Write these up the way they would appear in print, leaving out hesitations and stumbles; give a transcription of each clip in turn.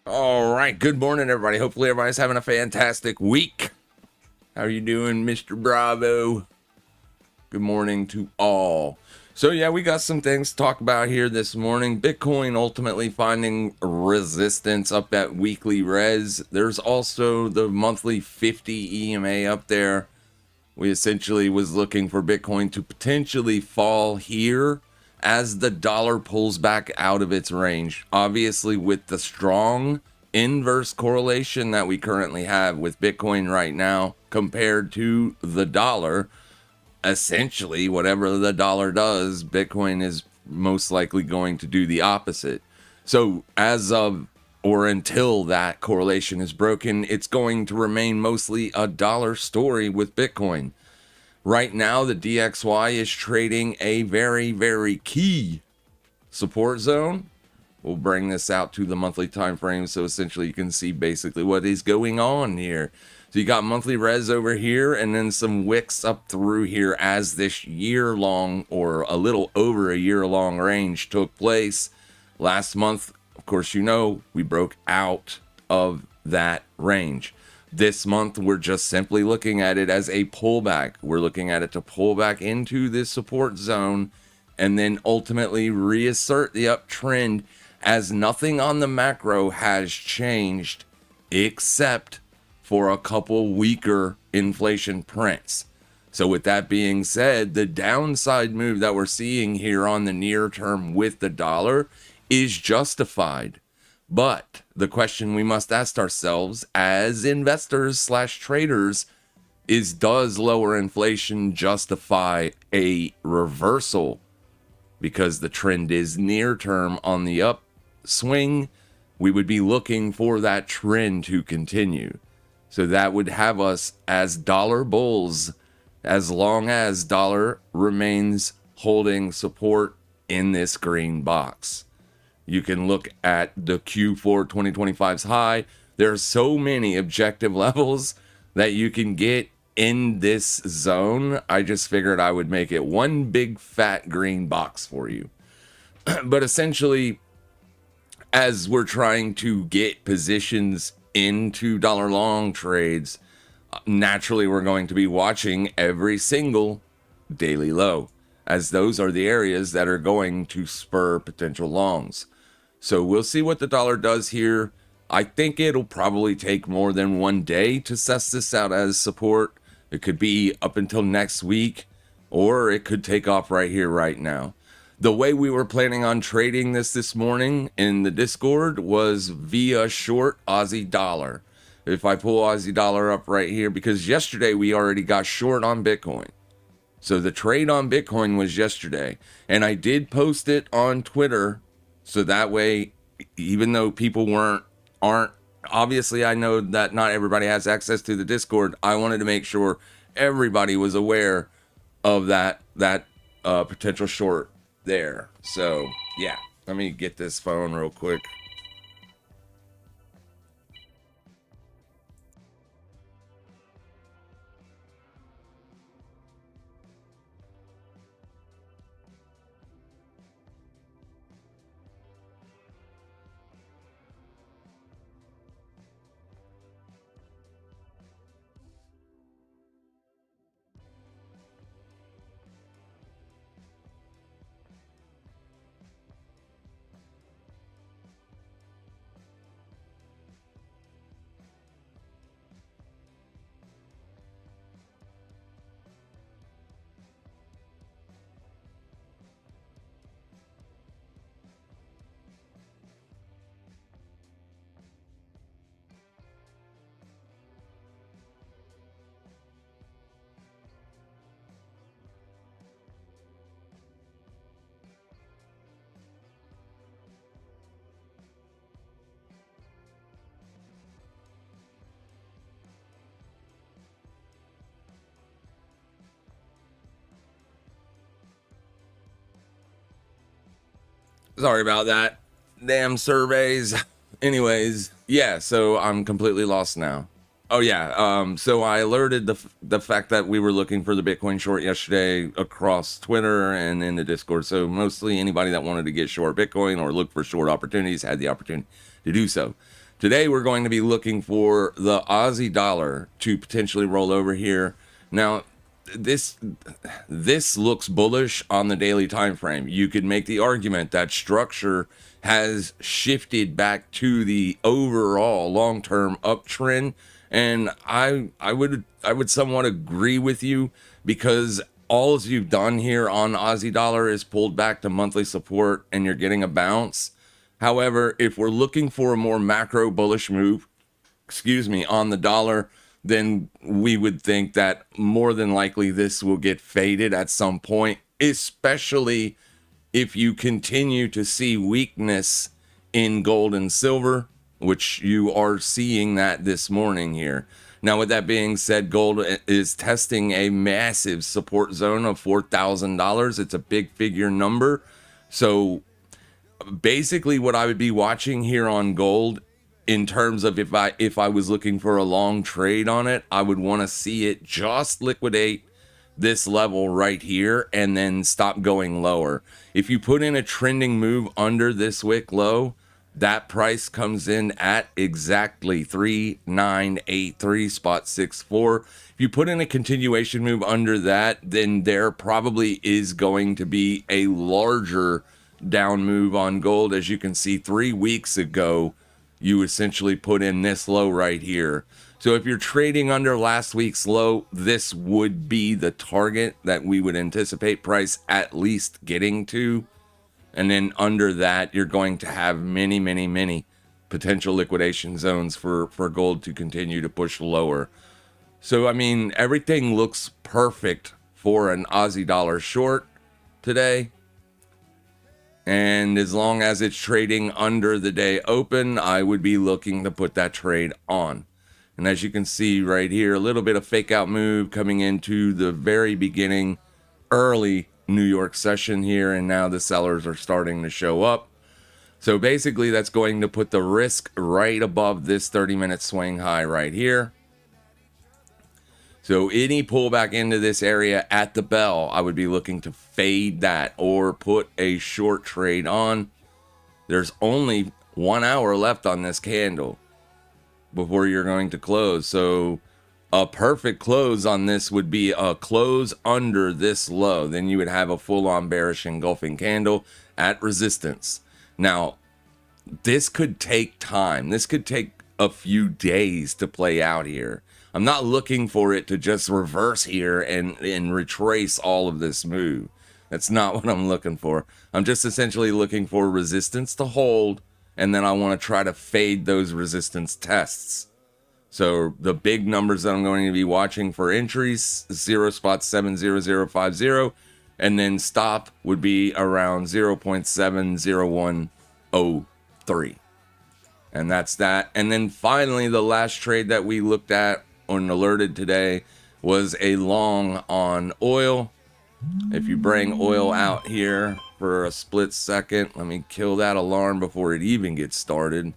All right, good morning, everybody. Hopefully, everybody's having a fantastic week. How are you doing, Mr. Bravo? Good morning to all. So, yeah, we got some things to talk about here this morning. Bitcoin ultimately finding resistance up at weekly res. There's also the monthly 50 EMA up there. We essentially was looking for Bitcoin to potentially fall here as the dollar pulls back out of its range. Obviously, with the strong inverse correlation that we currently have with Bitcoin right now compared to the dollar, essentially, whatever the dollar does, Bitcoin is most likely going to do the opposite. So, as of or until that correlation is broken, it's going to remain mostly a dollar story with Bitcoin. Right now, the DXY is trading a very, very key support zone. We'll bring this out to the monthly time frame, so essentially you can see basically what is going on here. So you got monthly res over here, and then some wicks up through here as this year-long, or a little over a year-long range took place. Last month, of course, you know, we broke out of that range. This month, we're just simply looking at it as a pullback. We're looking at it to pull back into this support zone and then ultimately reassert the uptrend, as nothing on the macro has changed except for a couple weaker inflation prints. So with that being said, the downside move that we're seeing here on the near term with the dollar is justified. But the question we must ask ourselves as investors / traders is, does lower inflation justify a reversal? Because the trend is near term on the upswing, we would be looking for that trend to continue. So that would have us as dollar bulls as long as dollar remains holding support in this green box. You can look at the Q4 2025's high. There are so many objective levels that you can get in this zone. I just figured I would make it one big fat green box for you. But essentially, as we're trying to get positions into dollar long trades, naturally we're going to be watching every single daily low, as those are the areas that are going to spur potential longs. So we'll see what the dollar does here. I think it'll probably take more than one day to suss this out as support. It could be up until next week, or it could take off right here, right now. The way we were planning on trading this morning in the Discord was via short Aussie dollar. If I pull Aussie dollar up right here, because yesterday we already got short on Bitcoin. So the trade on Bitcoin was yesterday, and I did post it on Twitter. So that way, even though people aren't, obviously I know that not everybody has access to the Discord. I wanted to make sure everybody was aware of that potential short there. So yeah, let me get this phone real quick. Sorry about that. Damn surveys. Anyways, yeah, so I'm completely lost now. Oh yeah, so I alerted the fact that we were looking for the Bitcoin short yesterday across Twitter and in the Discord. So mostly anybody that wanted to get short Bitcoin or look for short opportunities had the opportunity to do so. Today, we're going to be looking for the Aussie dollar to potentially roll over here. Now, this looks bullish on the daily time frame. You could make the argument that structure has shifted back to the overall long-term uptrend, and I would somewhat agree with you, because all you've done here on Aussie dollar is pulled back to monthly support and you're getting a bounce. However, if we're looking for a more macro bullish move, on the dollar, then we would think that more than likely this will get faded at some point, especially if you continue to see weakness in gold and silver, which you are seeing that this morning here. Now, with that being said, gold is testing a massive support zone of $4,000. It's a big figure number. So basically what I would be watching here on gold, in terms of if I was looking for a long trade on it, I would want to see it just liquidate this level right here and then stop going lower. If you put in a trending move under this wick low, that price comes in at exactly 3983.64. If you put in a continuation move under that, then there probably is going to be a larger down move on gold. As you can see, 3 weeks ago, you essentially put in this low right here. So if you're trading under last week's low, this would be the target that we would anticipate price at least getting to. And then under that, you're going to have many potential liquidation zones for gold to continue to push lower. So, I mean, everything looks perfect for an Aussie dollar short today. And as long as it's trading under the day open, I would be looking to put that trade on. And as you can see right here, a little bit of fake out move coming into the very beginning, early New York session here, and now the sellers are starting to show up. So basically that's going to put the risk right above this 30-minute swing high right here. So any pullback into this area at the bell, I would be looking to fade that or put a short trade on. There's only 1 hour left on this candle before you're going to close. So a perfect close on this would be a close under this low. Then you would have a full-on bearish engulfing candle at resistance. Now, this could take time. This could take a few days to play out here. I'm not looking for it to just reverse here and retrace all of this move. That's not what I'm looking for. I'm just essentially looking for resistance to hold, and then I want to try to fade those resistance tests. So the big numbers that I'm going to be watching for entries, 0.70050, and then stop would be around 0.70103. And that's that. And then finally, the last trade that we looked at and alerted today was a long on oil. If you bring oil out here for a split second, let me kill that alarm before it even gets started.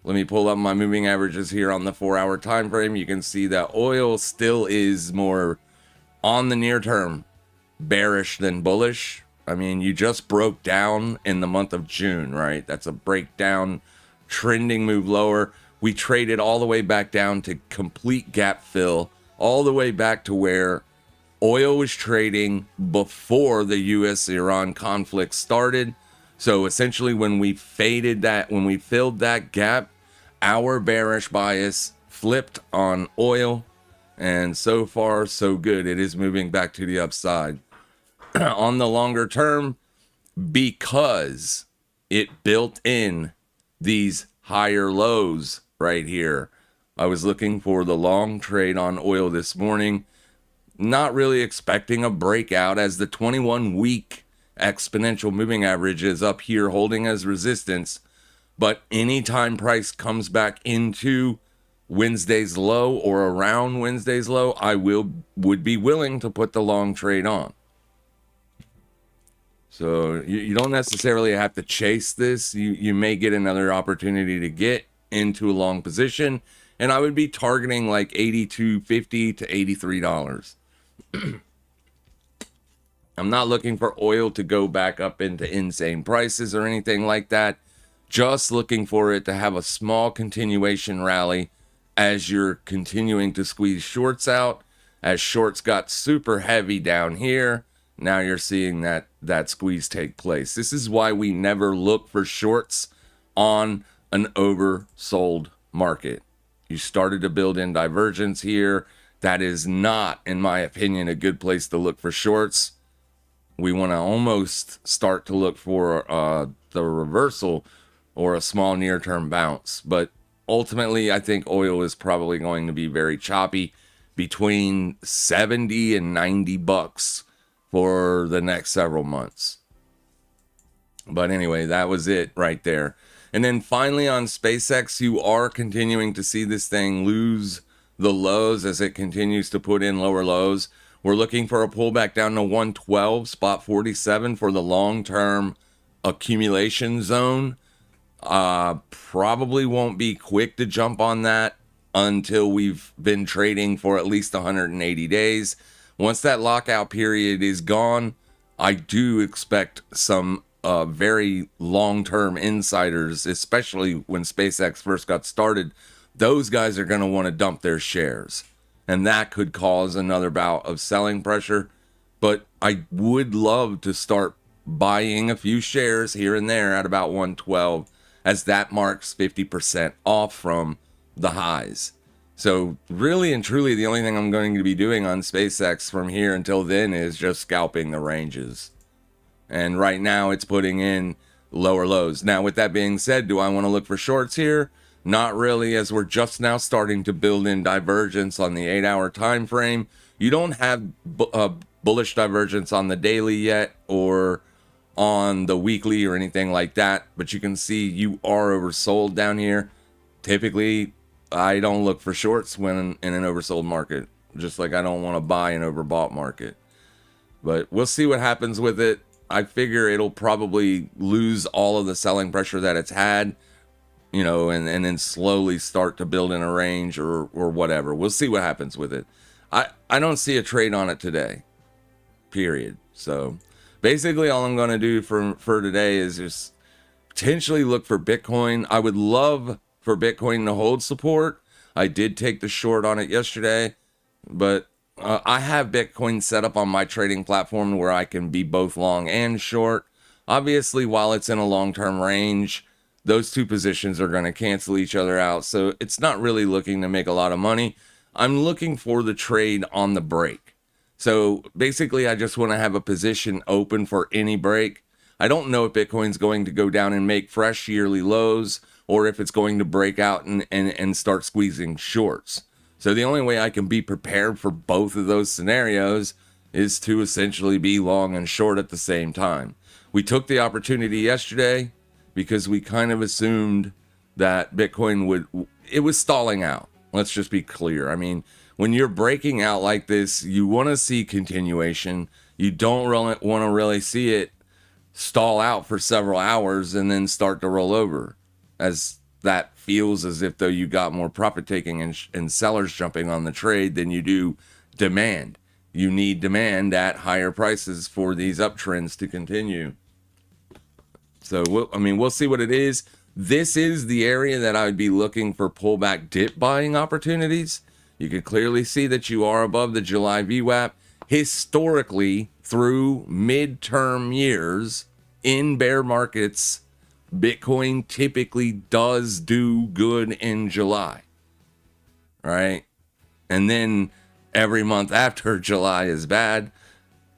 Let me pull up my moving averages here on the 4-hour time frame. You can see that oil still is more on the near term bearish than bullish. I mean, you just broke down in the month of June, right? That's a breakdown, trending move lower. We traded all the way back down to complete gap fill, all the way back to where oil was trading before the US-Iran conflict started. So essentially when we faded that, when we filled that gap, our bearish bias flipped on oil, and so far so good. It is moving back to the upside. On the longer term, because it built in these higher lows right here, I was looking for the long trade on oil this morning, not really expecting a breakout, as the 21-week exponential moving average is up here holding as resistance. But anytime price comes back into Wednesday's low or around Wednesday's low, I would be willing to put the long trade on. So you don't necessarily have to chase this. You may get another opportunity to get into a long position, and I would be targeting like $82.50 to $83. I'm not looking for oil to go back up into insane prices or anything like that. just looking for it to have a small continuation rally as you're continuing to squeeze shorts out. As shorts got super heavy down here, now you're seeing that squeeze take place. This is why we never look for shorts on an oversold market. You started to build in divergence here. That is not, in my opinion, a good place to look for shorts. We want to almost start to look for the reversal or a small near-term bounce. But ultimately, I think oil is probably going to be very choppy, between 70 and 90 bucks for the next several months. But anyway, that was it right there. And then finally on SpaceX, you are continuing to see this thing lose the lows as it continues to put in lower lows. We're looking for a pullback down to 112, spot 47 for the long-term accumulation zone. Probably won't be quick to jump on that until we've been trading for at least 180 days. Once that lockout period is gone, I do expect some very long-term insiders, especially when SpaceX first got started. Those guys are going to want to dump their shares, and that could cause another bout of selling pressure. But I would love to start buying a few shares here and there at about 112, as that marks 50% off from the highs. So really and truly, the only thing I'm going to be doing on SpaceX from here until then is just scalping the ranges. And right now it's putting in lower lows. Now, with that being said, do I want to look for shorts here? Not really, as we're just now starting to build in divergence on the 8-hour time frame. You don't have bullish divergence on the daily yet or on the weekly or anything like that, but you can see you are oversold down here. Typically, I don't look for shorts when in an oversold market, just like I don't want to buy an overbought market. But we'll see what happens with it. I figure it'll probably lose all of the selling pressure that it's had, you know, and then slowly start to build in a range or whatever. We'll see what happens with it. I don't see a trade on it today, period. So basically all I'm going to do for today is just potentially look for Bitcoin. I would love for Bitcoin to hold support. I did take the short on it yesterday, but I have Bitcoin set up on my trading platform where I can be both long and short. Obviously, while it's in a long-term range, those two positions are going to cancel each other out. So it's not really looking to make a lot of money. I'm looking for the trade on the break. So basically, I just want to have a position open for any break. I don't know if Bitcoin's going to go down and make fresh yearly lows, or if it's going to break out and start squeezing shorts. So the only way I can be prepared for both of those scenarios is to essentially be long and short at the same time. We took the opportunity yesterday because we kind of assumed that Bitcoin it was stalling out. Let's just be clear. I mean, when you're breaking out like this, you want to see continuation. You don't really want to really see it stall out for several hours and then start to roll over, as that feels as if though you got more profit taking and sellers jumping on the trade than you do demand. You need demand at higher prices for these uptrends to continue. So, we'll see what it is. This is the area that I would be looking for pullback dip buying opportunities. You can clearly see that you are above the July VWAP. Historically, through midterm years in bear markets, Bitcoin typically does do good in July, right? And then every month after July is bad.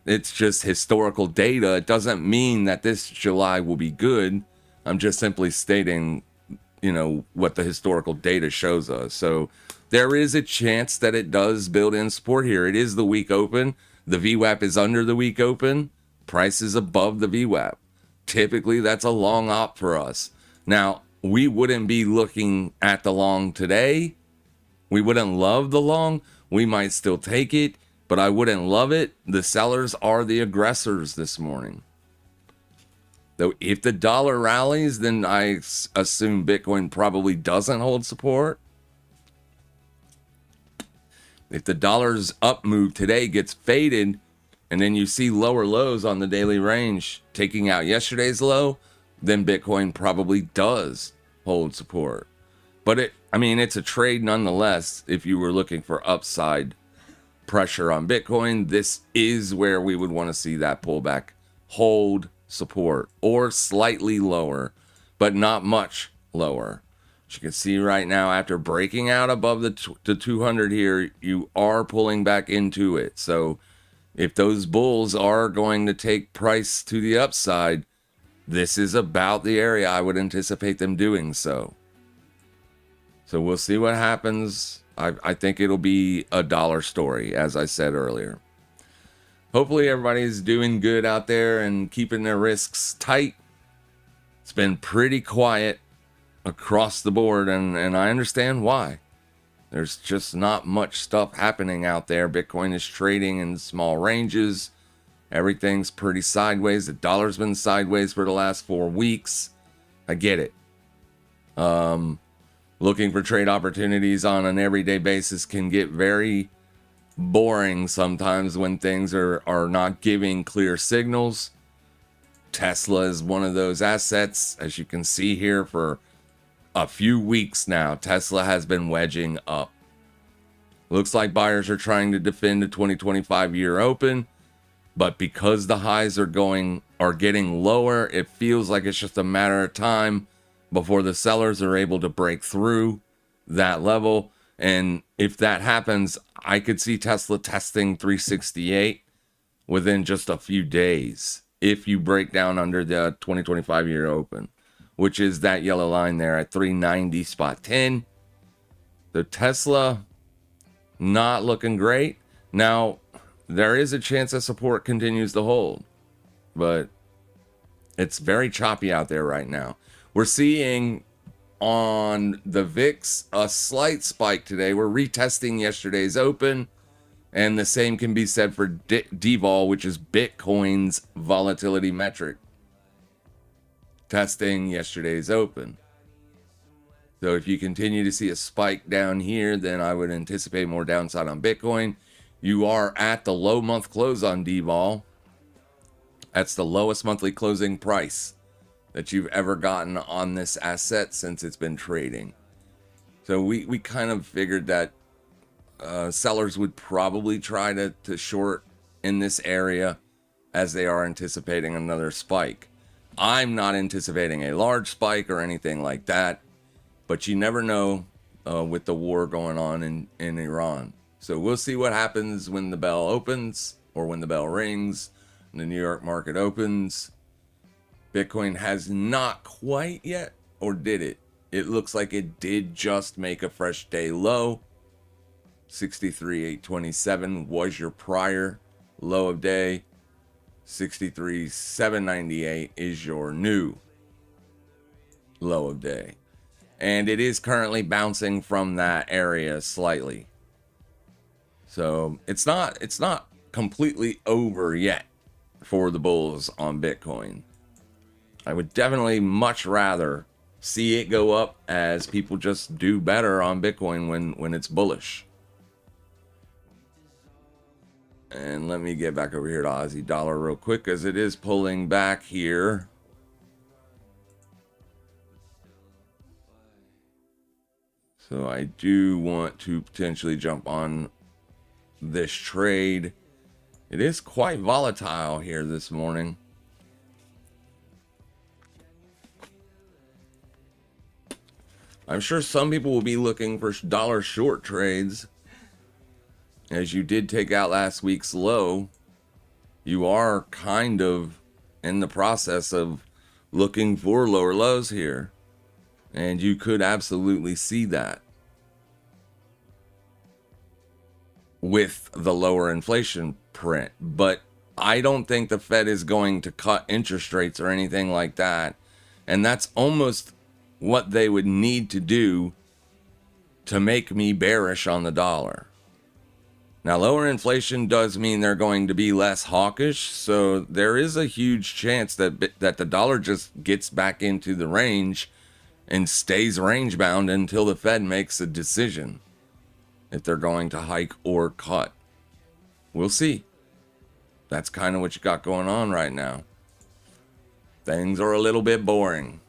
It's just historical data. It doesn't mean that this July will be good. I'm just simply stating, what the historical data shows us. So there is a chance that it does build in support here. It is the week open. The VWAP is under the week open. Price is above the VWAP. Typically, that's a long op for us. Now, we wouldn't be looking at the long today. We wouldn't love the long. We might still take it, but I wouldn't love it. The sellers are the aggressors this morning. Though if the dollar rallies, then I assume Bitcoin probably doesn't hold support. If the dollar's up move today gets faded, and then you see lower lows on the daily range taking out yesterday's low, then Bitcoin probably does hold support. But it's a trade nonetheless. If you were looking for upside pressure on Bitcoin, this is where we would want to see that pullback hold support or slightly lower, but not much lower. As you can see right now, after breaking out above the 200 here, you are pulling back into it. So if those bulls are going to take price to the upside, this is about the area I would anticipate them doing so. So we'll see what happens. I think it'll be a dollar story, as I said earlier. Hopefully everybody's doing good out there and keeping their risks tight. It's been pretty quiet across the board, and I understand why. There's just not much stuff happening out there. Bitcoin is trading in small ranges. Everything's pretty sideways. The dollar's been sideways for the last 4 weeks. I get it. Looking for trade opportunities on an everyday basis can get very boring sometimes when things are not giving clear signals. Tesla is one of those assets. As you can see here, for a few weeks now, Tesla has been wedging up. Looks like buyers are trying to defend the 2025 year open, but because the highs are getting lower, it feels like it's just a matter of time before the sellers are able to break through that level. And if that happens, I could see Tesla testing 368 within just a few days if you break down under the 2025 year open, which is that yellow line there at 390 spot 10. The Tesla not looking great. Now, there is a chance that support continues to hold, but it's very choppy out there right now. We're seeing on the VIX a slight spike today. We're retesting yesterday's open, and the same can be said for DVOL, which is Bitcoin's volatility metric. Testing yesterday's open. So if you continue to see a spike down here, then I would anticipate more downside on Bitcoin. You are at the low month close on DVOL. That's the lowest monthly closing price that you've ever gotten on this asset since it's been trading. So we kind of figured that sellers would probably try to short in this area as they are anticipating another spike. I'm not anticipating a large spike or anything like that, but you never know with the war going on in Iran. So we'll see what happens when the bell opens, or when the bell rings and the New York market opens. Bitcoin has not quite yet, or did it? It looks like it did just make a fresh day low. 63,827 was your prior low of day. 63,798 is your new low of day. And it is currently bouncing from that area slightly. So it's not completely over yet for the bulls on Bitcoin. I would definitely much rather see it go up as people just do better on Bitcoin when it's bullish. And let me get back over here to Aussie dollar real quick, as it is pulling back here. So I do want to potentially jump on this trade. It is quite volatile here this morning. I'm sure some people will be looking for dollar short trades. As you did take out last week's low, you are kind of in the process of looking for lower lows here. And you could absolutely see that with the lower inflation print. But I don't think the Fed is going to cut interest rates or anything like that. And that's almost what they would need to do to make me bearish on the dollar. Now, lower inflation does mean they're going to be less hawkish, so there is a huge chance that the dollar just gets back into the range and stays range bound until the Fed makes a decision if they're going to hike or cut. We'll see. That's kind of what you got going on right now. Things are a little bit boring.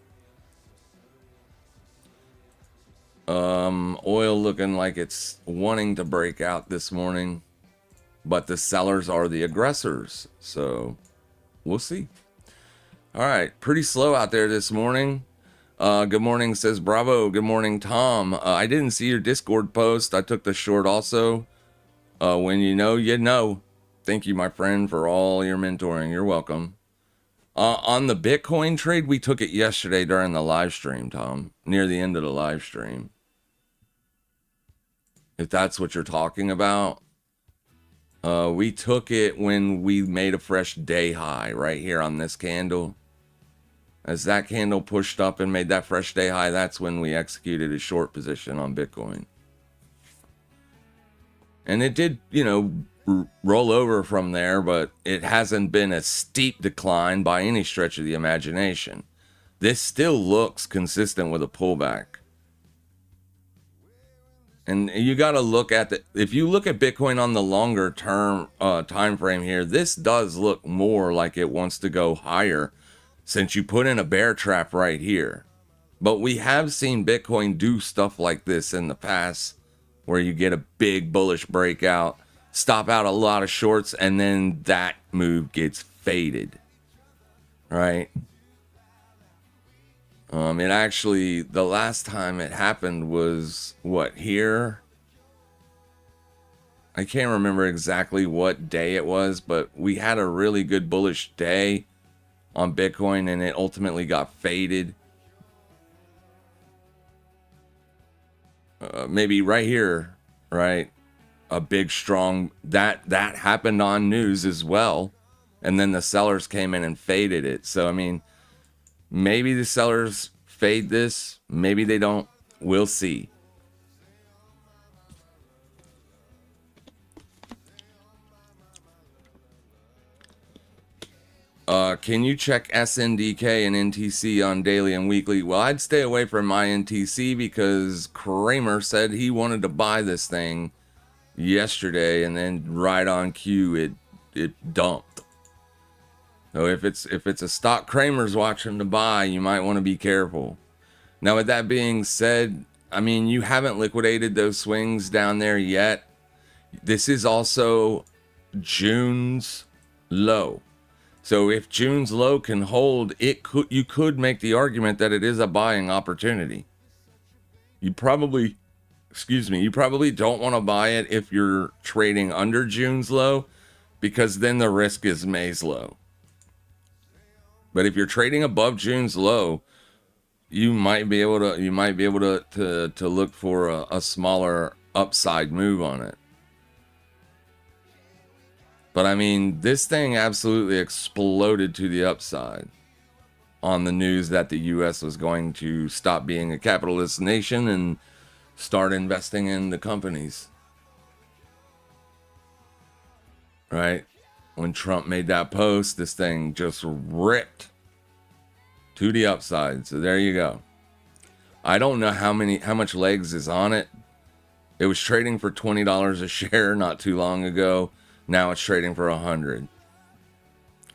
Oil looking like it's wanting to break out this morning, but the sellers are the aggressors, so we'll see. All right, pretty slow out there this morning. Good morning, says Bravo. Good morning, Tom. I didn't see your Discord post. I took the short also. When you know, you know. Thank you, my friend, for all your mentoring. You're welcome. On the Bitcoin trade, we took it yesterday during the live stream, Tom, near the end of the live stream. If that's what you're talking about. We took it when we made a fresh day high right here on this candle. As that candle pushed up and made that fresh day high, that's when we executed a short position on Bitcoin. And it did, roll over from there, but it hasn't been a steep decline by any stretch of the imagination. This still looks consistent with a pullback. And you got to look at if you look at Bitcoin on the longer term time frame here, this does look more like it wants to go higher since you put in a bear trap right here. But we have seen Bitcoin do stuff like this in the past where you get a big bullish breakout, stop out a lot of shorts, and then that move gets faded, right? It actually, the last time it happened was, here? I can't remember exactly what day it was, but we had a really good bullish day on Bitcoin, and it ultimately got faded. Maybe right here, right? A big, strong, that happened on news as well. And then the sellers came in and faded it. So, maybe the sellers fade this. Maybe they don't. We'll see. Can you check SNDK and NTC on daily and weekly? Well, I'd stay away from my NTC because Kramer said he wanted to buy this thing yesterday, and then right on cue it dumped. So if it's a stock Kramer's watching to buy, you might want to be careful. Now, with that being said, you haven't liquidated those swings down there yet. This is also June's low. So if June's low can hold, you could make the argument that it is a buying opportunity. You probably don't want to buy it if you're trading under June's low, because then the risk is May's low. But if you're trading above June's low, you might be able to look for a smaller upside move on it. But this thing absolutely exploded to the upside on the news that the U.S. was going to stop being a capitalist nation and start investing in the companies. Right? When Trump made that post, this thing just ripped to the upside. So there you go. I don't know how much legs is on it. It was trading for $20 a share not too long ago. Now it's trading for $100.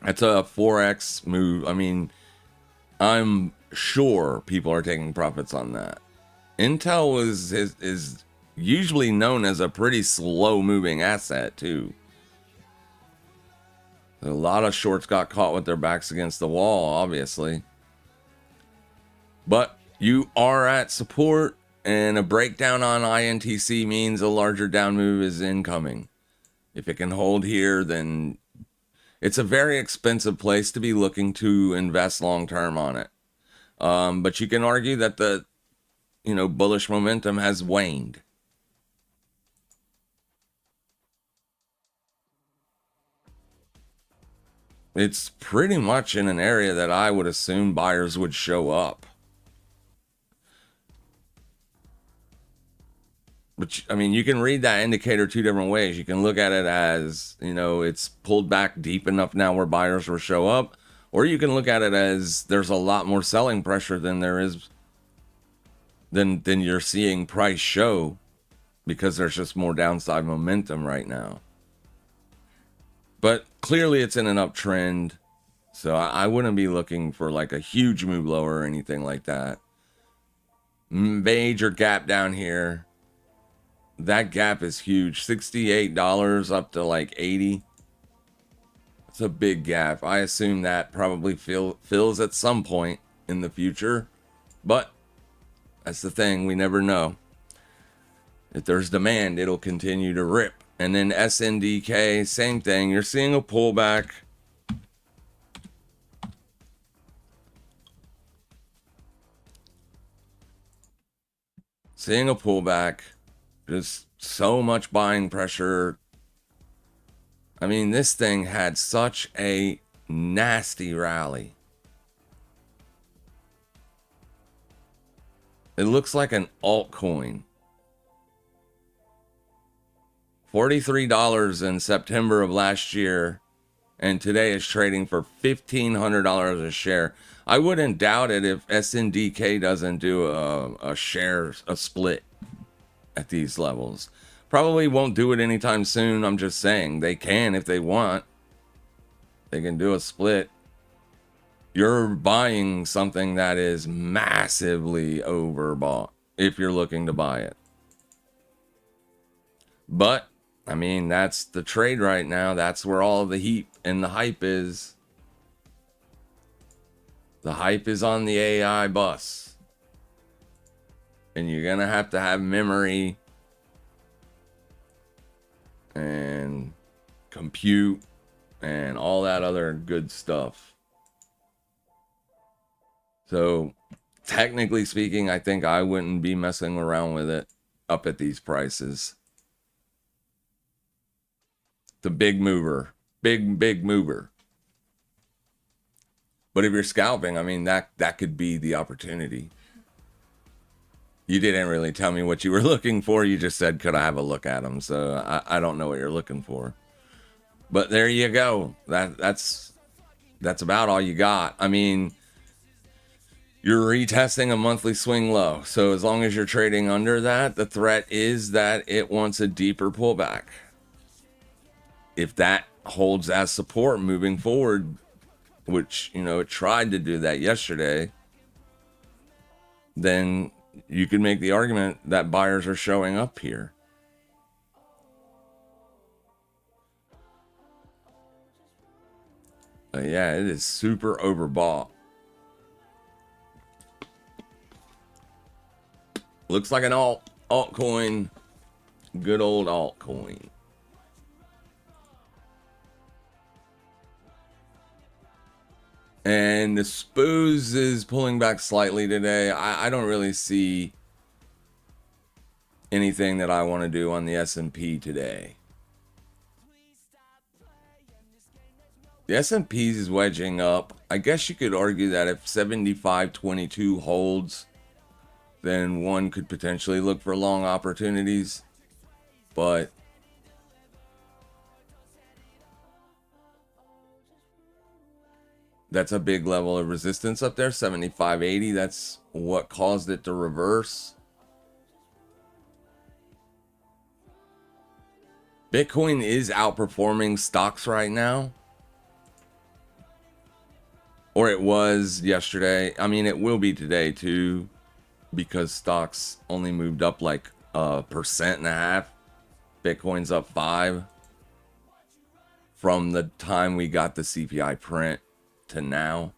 That's a Forex move. I'm sure people are taking profits on that. Intel is usually known as a pretty slow moving asset too. A lot of shorts got caught with their backs against the wall, obviously. But you are at support, and a breakdown on INTC means a larger down move is incoming. If it can hold here, then it's a very expensive place to be looking to invest long term on it. But you can argue that the bullish momentum has waned. It's pretty much in an area that I would assume buyers would show up. But you can read that indicator two different ways. You can look at it as, it's pulled back deep enough now where buyers will show up. Or you can look at it as there's a lot more selling pressure than there is, than you're seeing price show, because there's just more downside momentum right now. But clearly it's in an uptrend. So I wouldn't be looking for like a huge move lower or anything like that. Major gap down here. That gap is huge. $68 up to like 80. It's a big gap. I assume that probably fills at some point in the future. But that's the thing. We never know. If there's demand, it'll continue to rip. And then SNDK, same thing. You're seeing a pullback. Seeing a pullback. Just so much buying pressure. I mean, this thing had such a nasty rally. It looks like an altcoin. $43 in September of last year, and today is trading for $1,500 a share. I wouldn't doubt it if SNDK doesn't do a split at these levels. Probably won't do it anytime soon. I'm just saying they can if they want. They can do a split. You're buying something that is massively overbought if you're looking to buy it. But I mean, that's the trade right now. That's where all of the heat and the hype is. The hype is on the AI bus. And you're going to have memory and compute and all that other good stuff. So, technically speaking, I think I wouldn't be messing around with it up at these prices. The big mover. Big mover. But if you're scalping, I mean, that could be the opportunity. You didn't really tell me what you were looking for. You just said, could I have a look at them? So I don't know what you're looking for. But there you go. That's about all you got. I mean, you're retesting a monthly swing low. So as long as you're trading under that, the threat is that it wants a deeper pullback. If that holds as support moving forward, which, you know, it tried to do that yesterday, then you can make the argument that buyers are showing up here. But yeah, it is super overbought. Looks like an altcoin. Good old altcoin. And the SPOOS is pulling back slightly today. I don't really see anything that I want to do on the S&P today. The S&P is wedging up. I guess you could argue that if 75.22 holds, then one could potentially look for long opportunities. But that's a big level of resistance up there, 75.80. That's what caused it to reverse. Bitcoin is outperforming stocks right now. Or it was yesterday. I mean, it will be today too, because stocks only moved up like 1.5%. Bitcoin's up 5% from the time we got the CPI print to now.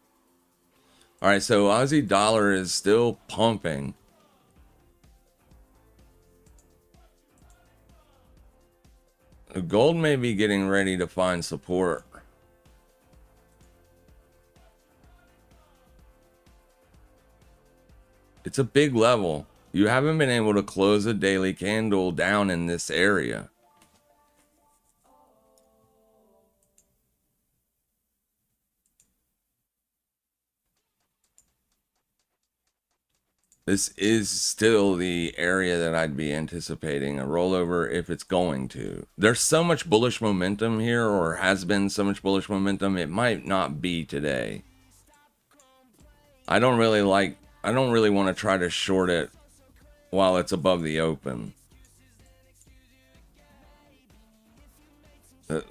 All right, so Aussie dollar is still pumping. Gold may be getting ready to find support. It's a big level. You haven't been able to close a daily candle down in this area. This is still the area that I'd be anticipating a rollover if it's going to. There's so much bullish momentum here, or has been so much bullish momentum, it might not be today. I don't really want to try to short it while it's above the open.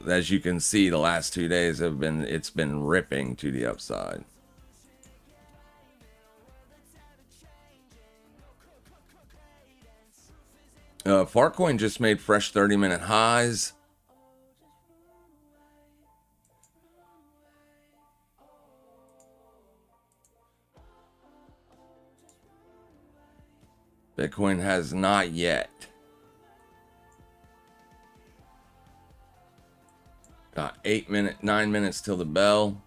As you can see, the last 2 days it's been ripping to the upside. Farcoin just made fresh 30-minute highs. Bitcoin has not yet. Got 9 minutes till the bell.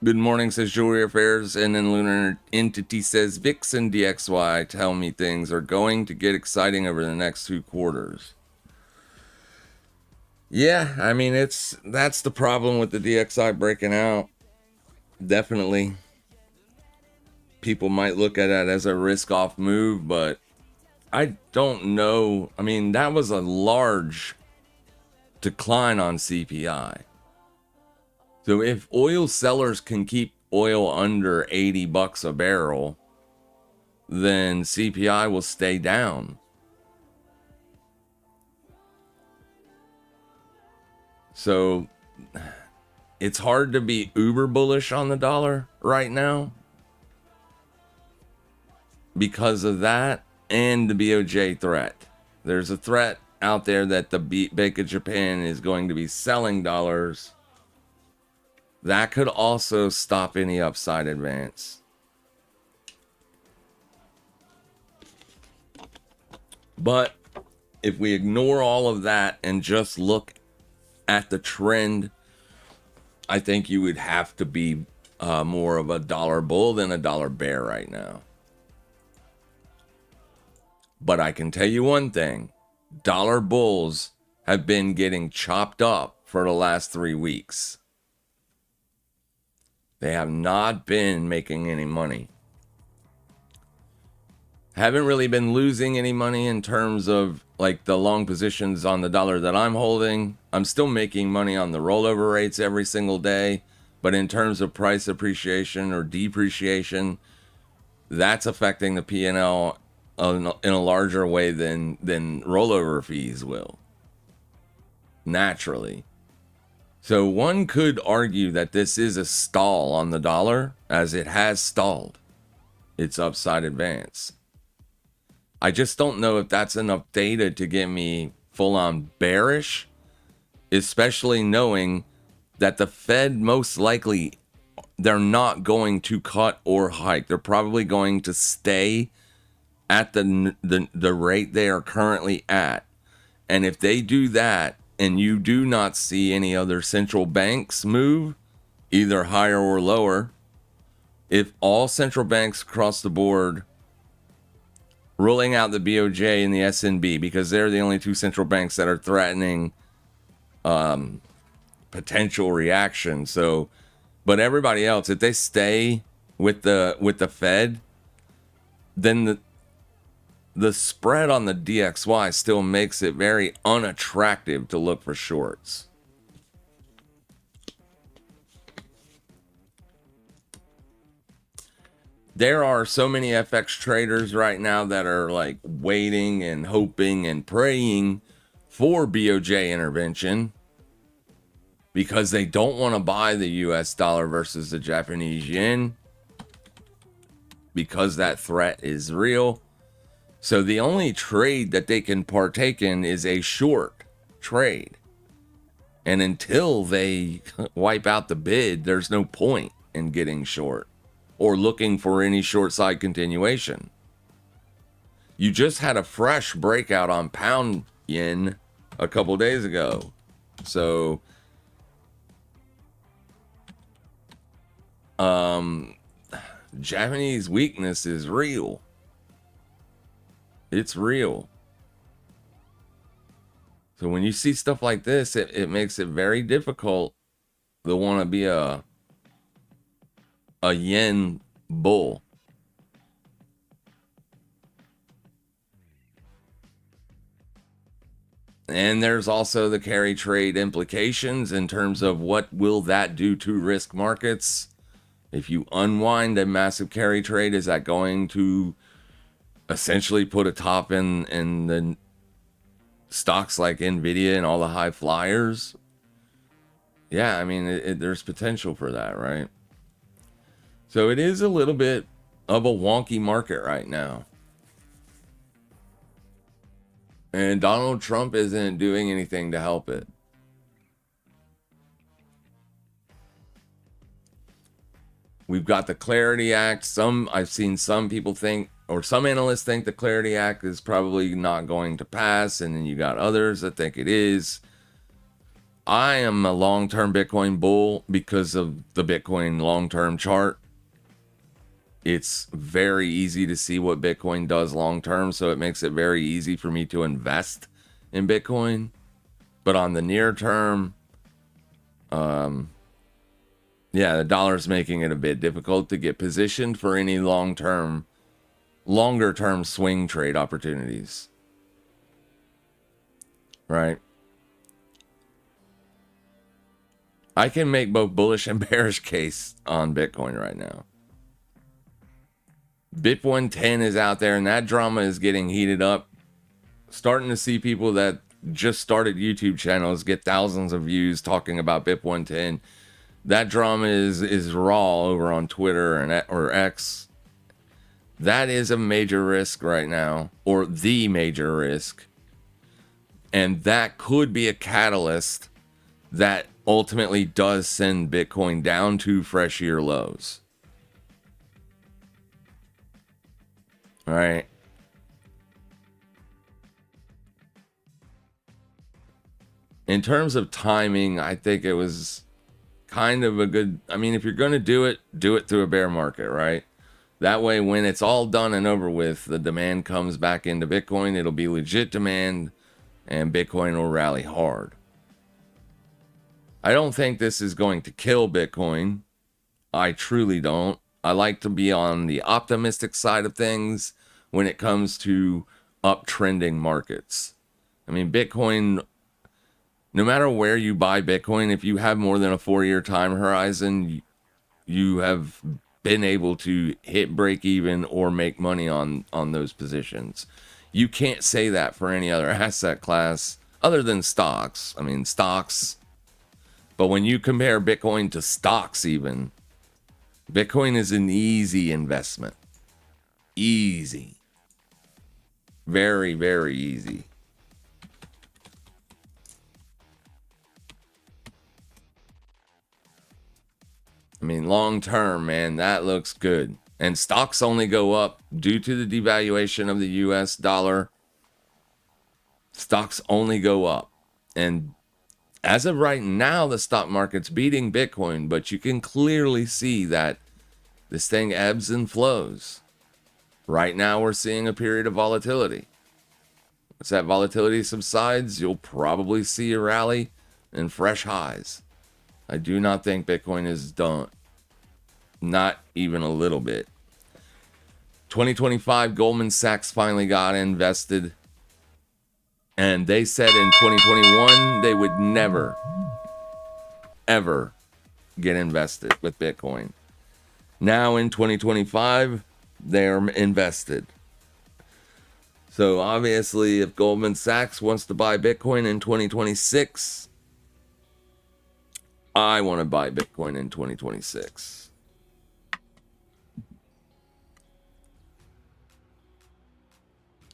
Good morning, says Jewelry Affairs, and then Lunar Entity says VIX and DXY tell me things are going to get exciting over the next 2 quarters. Yeah, I mean, that's the problem with the DXY breaking out. Definitely. People might look at it as a risk-off move, but I don't know. I mean, that was a large decline on CPI. So if oil sellers can keep oil under $80 a barrel, then CPI will stay down. So it's hard to be uber bullish on the dollar right now because of that and the BOJ threat. There's a threat out there that the Bank of Japan is going to be selling dollars. That could also stop any upside advance. But if we ignore all of that and just look at the trend, I think you would have to be more of a dollar bull than a dollar bear right now. But I can tell you one thing. Dollar bulls have been getting chopped up for the last 3 weeks. They have not been making any money. Haven't really been losing any money in terms of like the long positions on the dollar that I'm holding. I'm still making money on the rollover rates every single day. But in terms of price appreciation or depreciation, that's affecting the P&L in a larger way than rollover fees will. Naturally. So one could argue that this is a stall on the dollar, as it has stalled its upside advance. I just don't know if that's enough data to get me full-on bearish, especially knowing that the Fed most likely, they're not going to cut or hike. They're probably going to stay at the rate they are currently at. And if they do that, and you do not see any other central banks move, either higher or lower, if all central banks across the board, ruling out the BOJ and the SNB, because they're the only 2 central banks that are threatening potential reaction. So, but everybody else, if they stay with the Fed, then the spread on the DXY still makes it very unattractive to look for shorts. There are so many FX traders right now that are like waiting and hoping and praying for BOJ intervention because they don't want to buy the US dollar versus the Japanese yen because that threat is real. So the only trade that they can partake in is a short trade. And until they wipe out the bid, there's no point in getting short or looking for any short side continuation. You just had a fresh breakout on pound yen a couple days ago. So Japanese weakness is real. It's real. So when you see stuff like this, it makes it very difficult to want to be a yen bull. And there's also the carry trade implications in terms of what will that do to risk markets. If you unwind a massive carry trade, is that going to essentially put a top in the stocks like Nvidia and all the high flyers. Yeah, I mean, there's potential for that, right? So it is a little bit of a wonky market right now. And Donald Trump isn't doing anything to help it. We've got the Clarity Act. I've seen some people think, or some analysts think the Clarity Act is probably not going to pass, and then you got others that think it is. I am a long-term Bitcoin bull because of the Bitcoin long-term chart. It's very easy to see what Bitcoin does long-term, so it makes it very easy for me to invest in Bitcoin. But on the near term, yeah, the dollar's making it a bit difficult to get positioned for any longer-term swing trade opportunities. Right? I can make both bullish and bearish case on Bitcoin right now. BIP 110 is out there, and that drama is getting heated up. Starting to see people that just started YouTube channels get thousands of views talking about BIP 110. That drama is raw over on Twitter or X. That is a major risk right now, or the major risk. And that could be a catalyst that ultimately does send Bitcoin down to fresh year lows. All right. In terms of timing, I think it was kind of a good, I mean, if you're going to do it through a bear market, right? That way, when it's all done and over with, the demand comes back into Bitcoin. It'll be legit demand, and Bitcoin will rally hard. I don't think this is going to kill Bitcoin. I truly don't. I like to be on the optimistic side of things when it comes to uptrending markets. I mean, Bitcoin, no matter where you buy Bitcoin, if you have more than a 4-year time horizon, you have been able to hit break even or make money on those positions. You can't say that for any other asset class other than stocks. I mean, stocks. But when you compare Bitcoin to stocks even, Bitcoin is an easy investment. Easy. Very, very easy. I mean, long term, man, that looks good. And stocks only go up due to the devaluation of the US dollar. Stocks only go up. And as of right now, the stock market's beating Bitcoin, but you can clearly see that this thing ebbs and flows. Right now, we're seeing a period of volatility. Once that volatility subsides, you'll probably see a rally and fresh highs. I do not think Bitcoin is done. Not even a little bit. 2025, Goldman Sachs finally got invested. And they said in 2021 they would never, ever get invested with Bitcoin. Now in 2025, they're invested. So obviously, if Goldman Sachs wants to buy Bitcoin in 2026, I want to buy Bitcoin in 2026.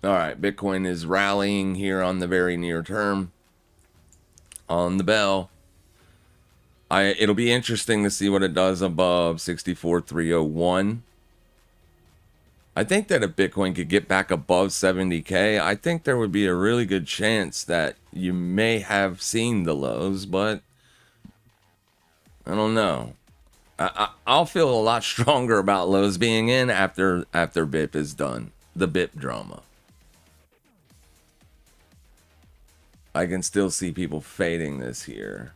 All right, Bitcoin is rallying here on the very near term. On the bell. It'll be interesting to see what it does above 64,301. I think that if Bitcoin could get back above 70K, I think there would be a really good chance that you may have seen the lows, but I don't know. I'll feel a lot stronger about lows being in after BIP is done. The BIP drama. I can still see people fading this here.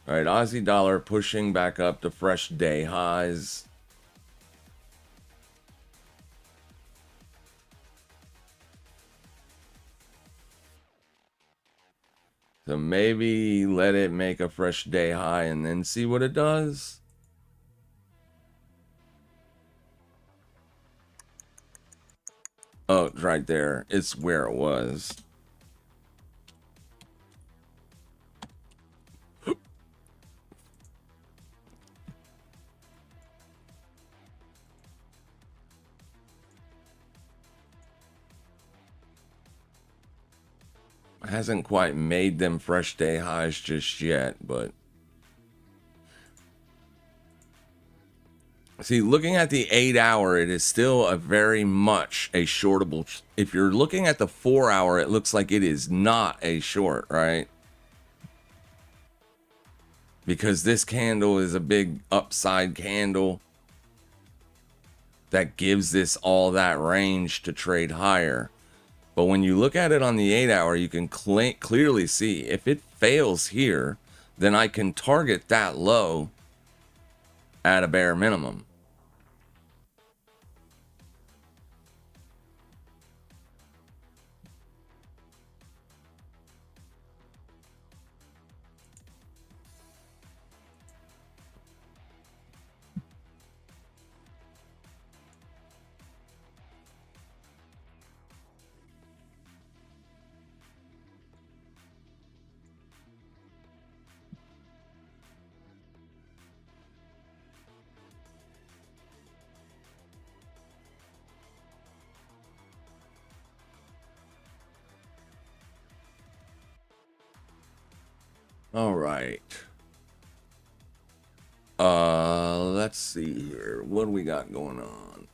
All right, Aussie dollar pushing back up to fresh day highs. So maybe let it make a fresh day high and then see what it does. Oh, it's right there. It's where it was. Hasn't quite made them fresh day highs just yet, but see, looking at the 8-hour, it is still a very much a shortable. If you're looking at the 4-hour, it looks like it is not a short, right? Because this candle is a big upside candle that gives this all that range to trade higher. But when you look at it on the 8-hour, you can clearly see if it fails here, then I can target that low at a bare minimum. All right. Let's see here. What do we got going on?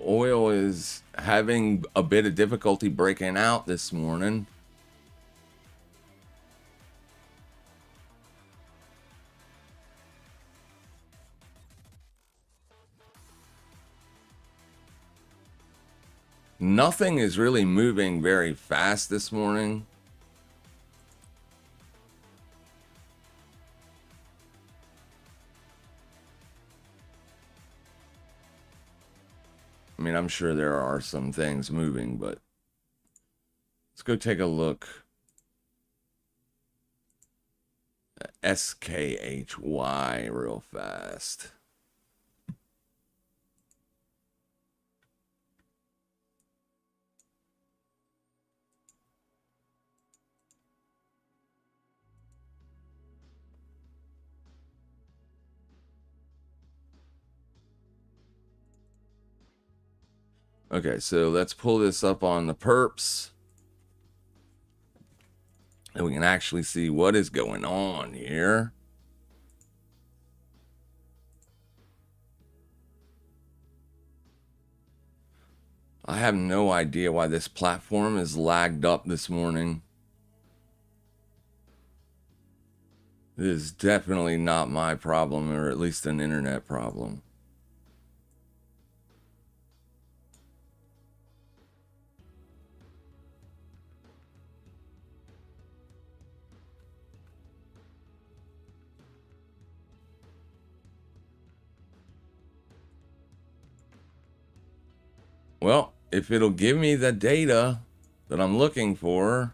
Oil is having a bit of difficulty breaking out this morning. Nothing is really moving very fast this morning. I mean, I'm sure there are some things moving, but let's go take a look. SKHY real fast. Okay, so let's pull this up on the perps. And we can actually see what is going on here. I have no idea why this platform is lagged up this morning. It is definitely not my problem, or at least an internet problem. Well, if it'll give me the data that I'm looking for.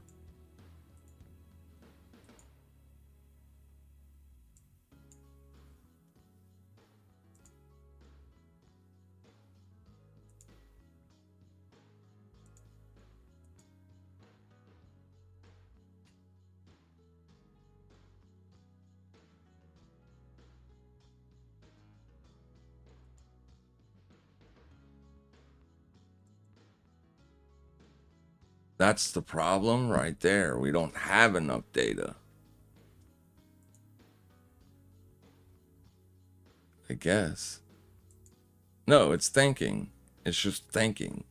That's the problem right there. We don't have enough data. I guess. No, it's thinking. It's just thinking.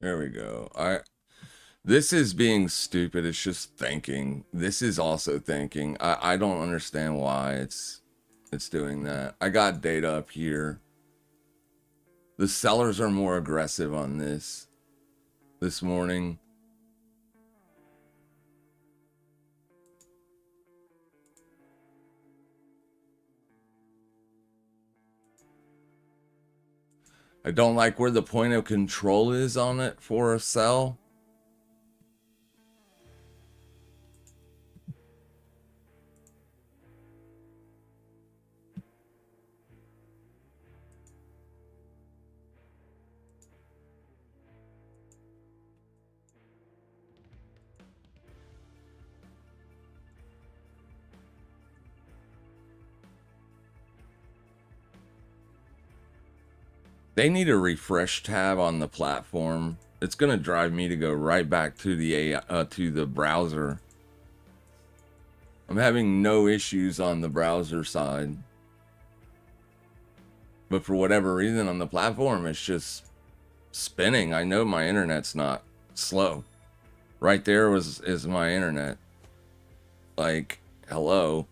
There we go. This is being stupid. It's just thinking. This is also thinking. I don't understand why it's doing that. I got data up here. The sellers are more aggressive on this morning. I don't like where the point of control is on it for a sell. They need a refresh tab on the platform. It's gonna drive me to go right back to the browser. I'm having no issues on the browser side, but for whatever reason on the platform, it's just spinning. I know my internet's not slow. Right there is my internet. Like, hello.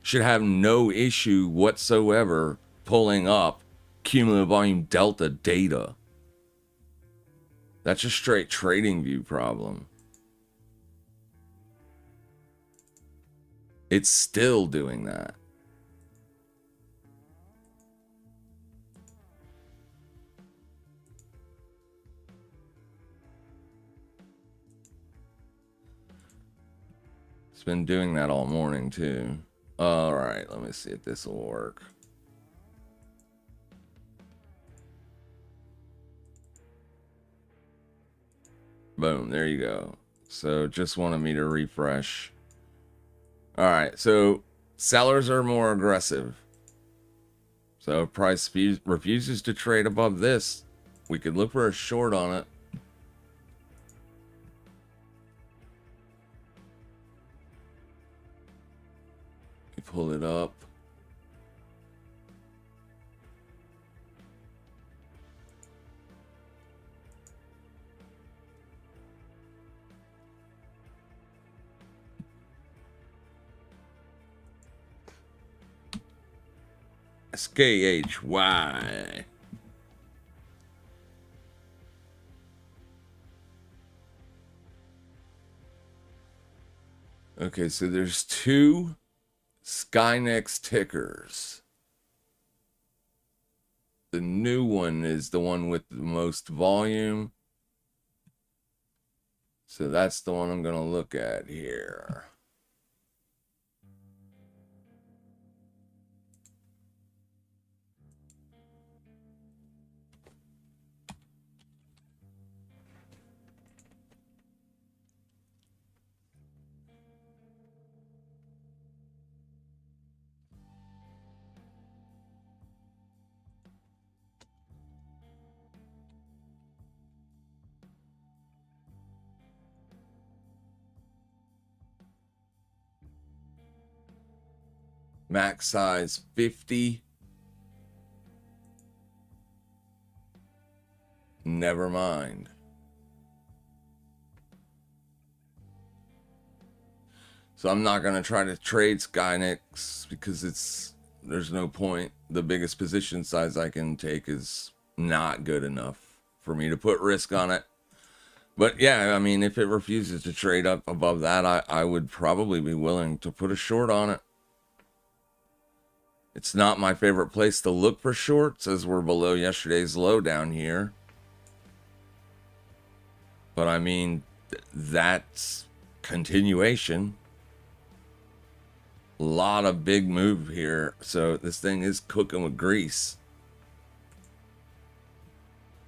Should have no issue whatsoever pulling up cumulative volume delta data. That's a straight trading view problem. It's still doing that. It's been doing that all morning too. All right, let me see if this will work. Boom, there you go. So just wanted me to refresh. All right, so sellers are more aggressive. So if price refuses to trade above this, we could look for a short on it. You pull it up. SKHY. Okay, so there's two Skynex tickers. The new one is the one with the most volume. So that's the one I'm going to look at here. Max size 50. Never mind. So I'm not going to try to trade Skynex because there's no point. The biggest position size I can take is not good enough for me to put risk on it. But yeah, I mean, if it refuses to trade up above that, I would probably be willing to put a short on it. It's not my favorite place to look for shorts as we're below yesterday's low down here. But I mean, that's continuation. A lot of big move here. So this thing is cooking with grease.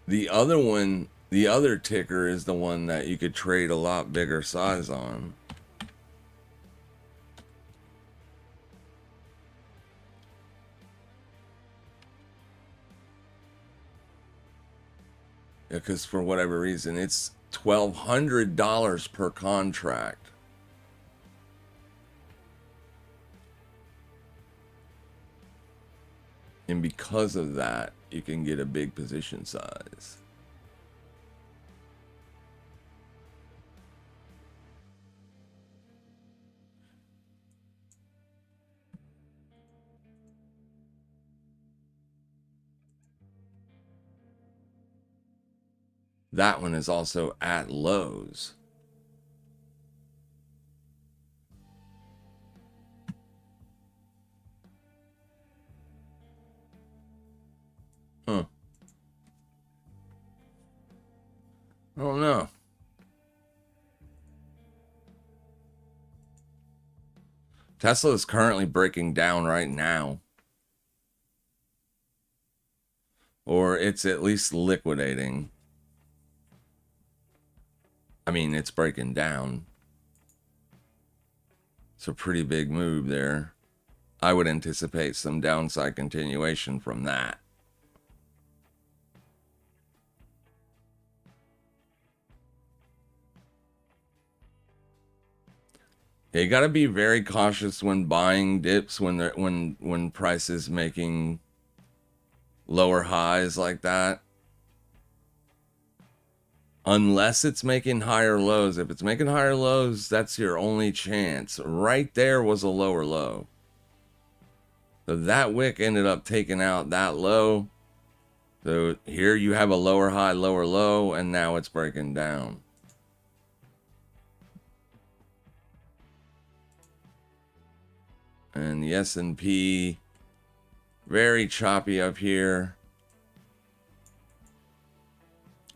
The other one, the other ticker is the one that you could trade a lot bigger size on. Because for whatever reason, it's $1,200 per contract. And because of that, you can get a big position size. That one is also at lows. Huh. I don't know. Tesla is currently breaking down right now. Or it's at least liquidating. I mean, it's breaking down. It's a pretty big move there. I would anticipate some downside continuation from that. You got to be very cautious when buying dips when price is making lower highs like that. Unless it's making higher lows. If it's making higher lows, that's your only chance. Right there was a lower low. So that wick ended up taking out that low. So here you have a lower high, lower low, and now it's breaking down. And the S&P, very choppy up here.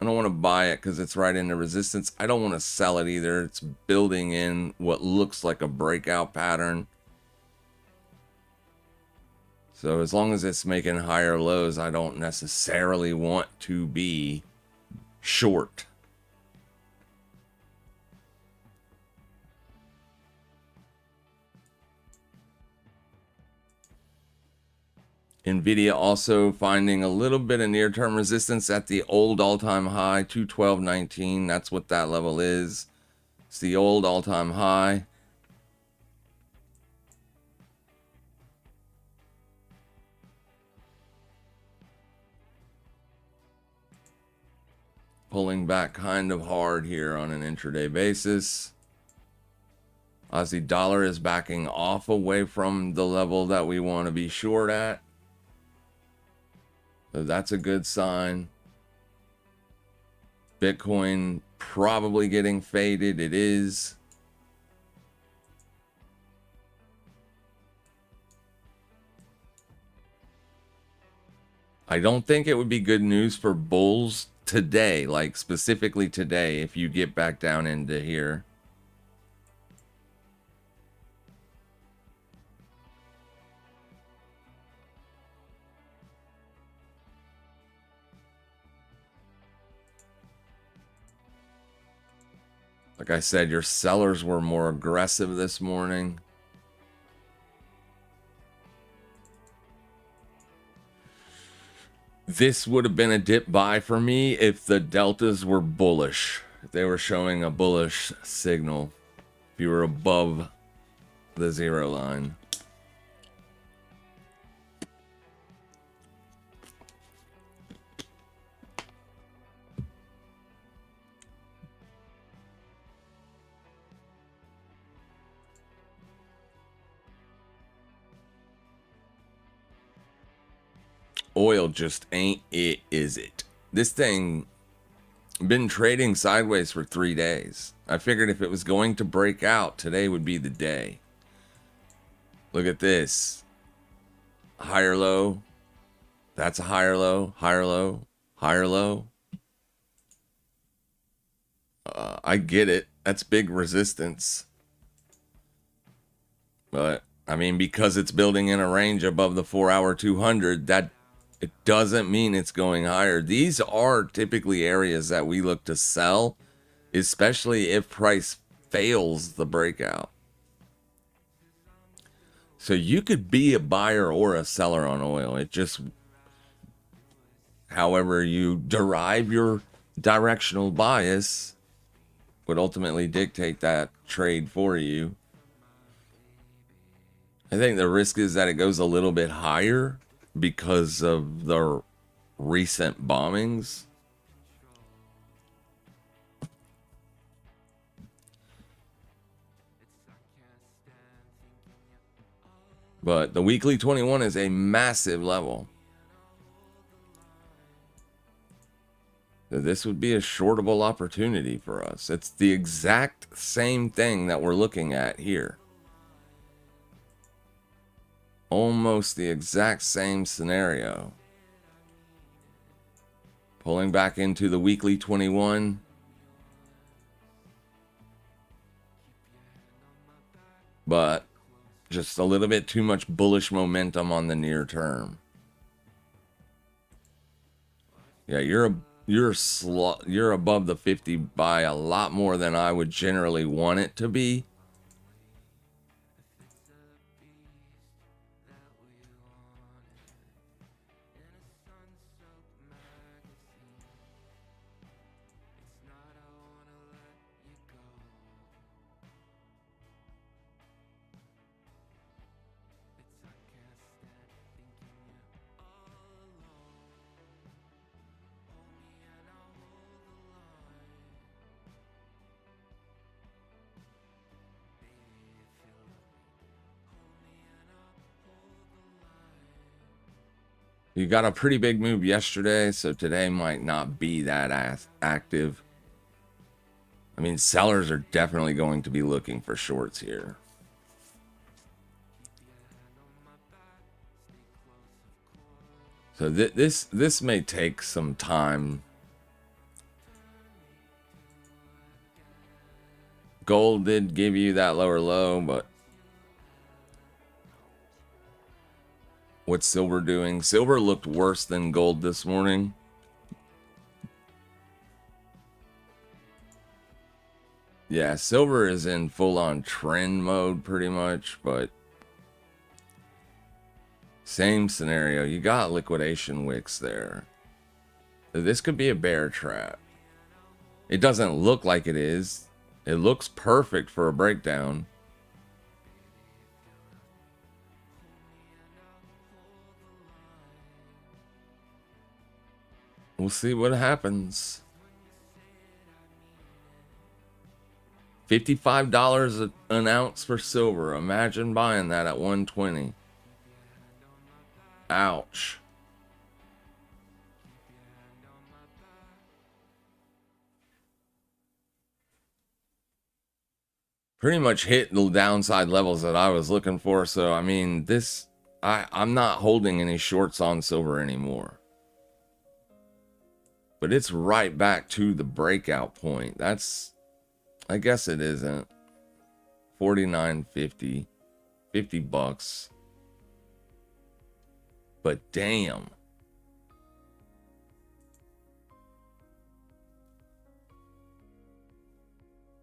I don't want to buy it because it's right into resistance. I don't want to sell it either. It's building in what looks like a breakout pattern. So as long as it's making higher lows, I don't necessarily want to be short. Nvidia also finding a little bit of near-term resistance at the old all-time high, 212.19. That's what that level is. It's the old all-time high. Pulling back kind of hard here on an intraday basis. Aussie dollar is backing off away from the level that we want to be short at. So that's a good sign. Bitcoin probably getting faded. It is. I don't think it would be good news for bulls today, like specifically today, if you get back down into here. Like I said, your sellers were more aggressive this morning. This would have been a dip buy for me if the deltas were bullish. If they were showing a bullish signal. If you were above the zero line. Oil just ain't it, is it? This thing been trading sideways for 3 days. I figured if it was going to break out, today would be the day. Look at this. Higher low. That's a higher low, higher low, higher low. I get it. That's big resistance. But, I mean, because it's building in a range above the 4-hour 200, that it doesn't mean it's going higher. These are typically areas that we look to sell, especially if price fails the breakout. So you could be a buyer or a seller on oil. It just, however you derive your directional bias, would ultimately dictate that trade for you. I think the risk is that it goes a little bit higher because of the recent bombings. But the weekly 21 is a massive level. this would be a shortable opportunity for us. It's the exact same thing that we're looking at here. Almost the exact same scenario. Pulling back into the weekly 21. But just a little bit too much bullish momentum on the near term. Yeah, you're above the 50 by a lot more than I would generally want it to be. You got a pretty big move yesterday, so today might not be that active. I mean, sellers are definitely going to be looking for shorts here. So this may take some time. Gold did give you that lower low, but what's silver doing? Silver looked worse than gold this morning. Yeah, silver is in full-on trend mode pretty much, but same scenario. You got liquidation wicks there. This could be a bear trap. It doesn't look like it is. It looks perfect for a breakdown. We'll see what happens. $55 an ounce for silver. Imagine buying that at 120. Ouch. Pretty much hit the downside levels that I was looking for. So, I mean, I'm not holding any shorts on silver anymore. But it's right back to the breakout point. I guess it isn't. $49.50. $50. But damn.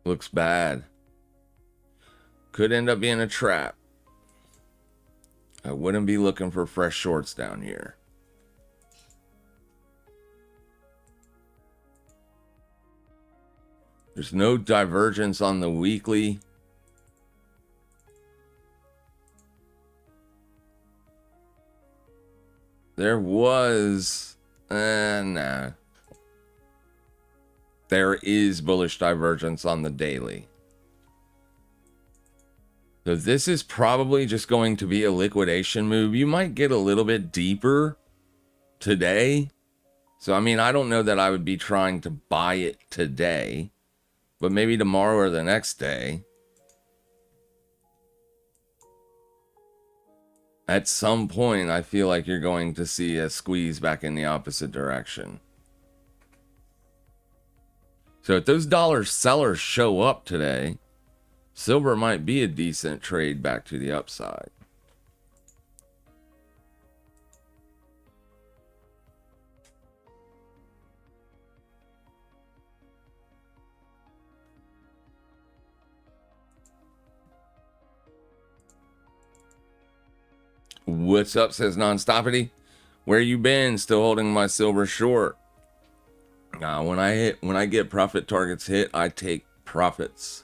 Looks bad. Could end up being a trap. I wouldn't be looking for fresh shorts down here. There's no divergence on the weekly. There was... nah. There is bullish divergence on the daily. So this is probably just going to be a liquidation move. You might get a little bit deeper today. So, I mean, I don't know that I would be trying to buy it today. But maybe tomorrow or the next day. At some point, I feel like you're going to see a squeeze back in the opposite direction. So if those dollar sellers show up today, silver might be a decent trade back to the upside. What's up, says Nonstopity. Where you been? Still holding my silver short. When I get profit targets hit, I take profits.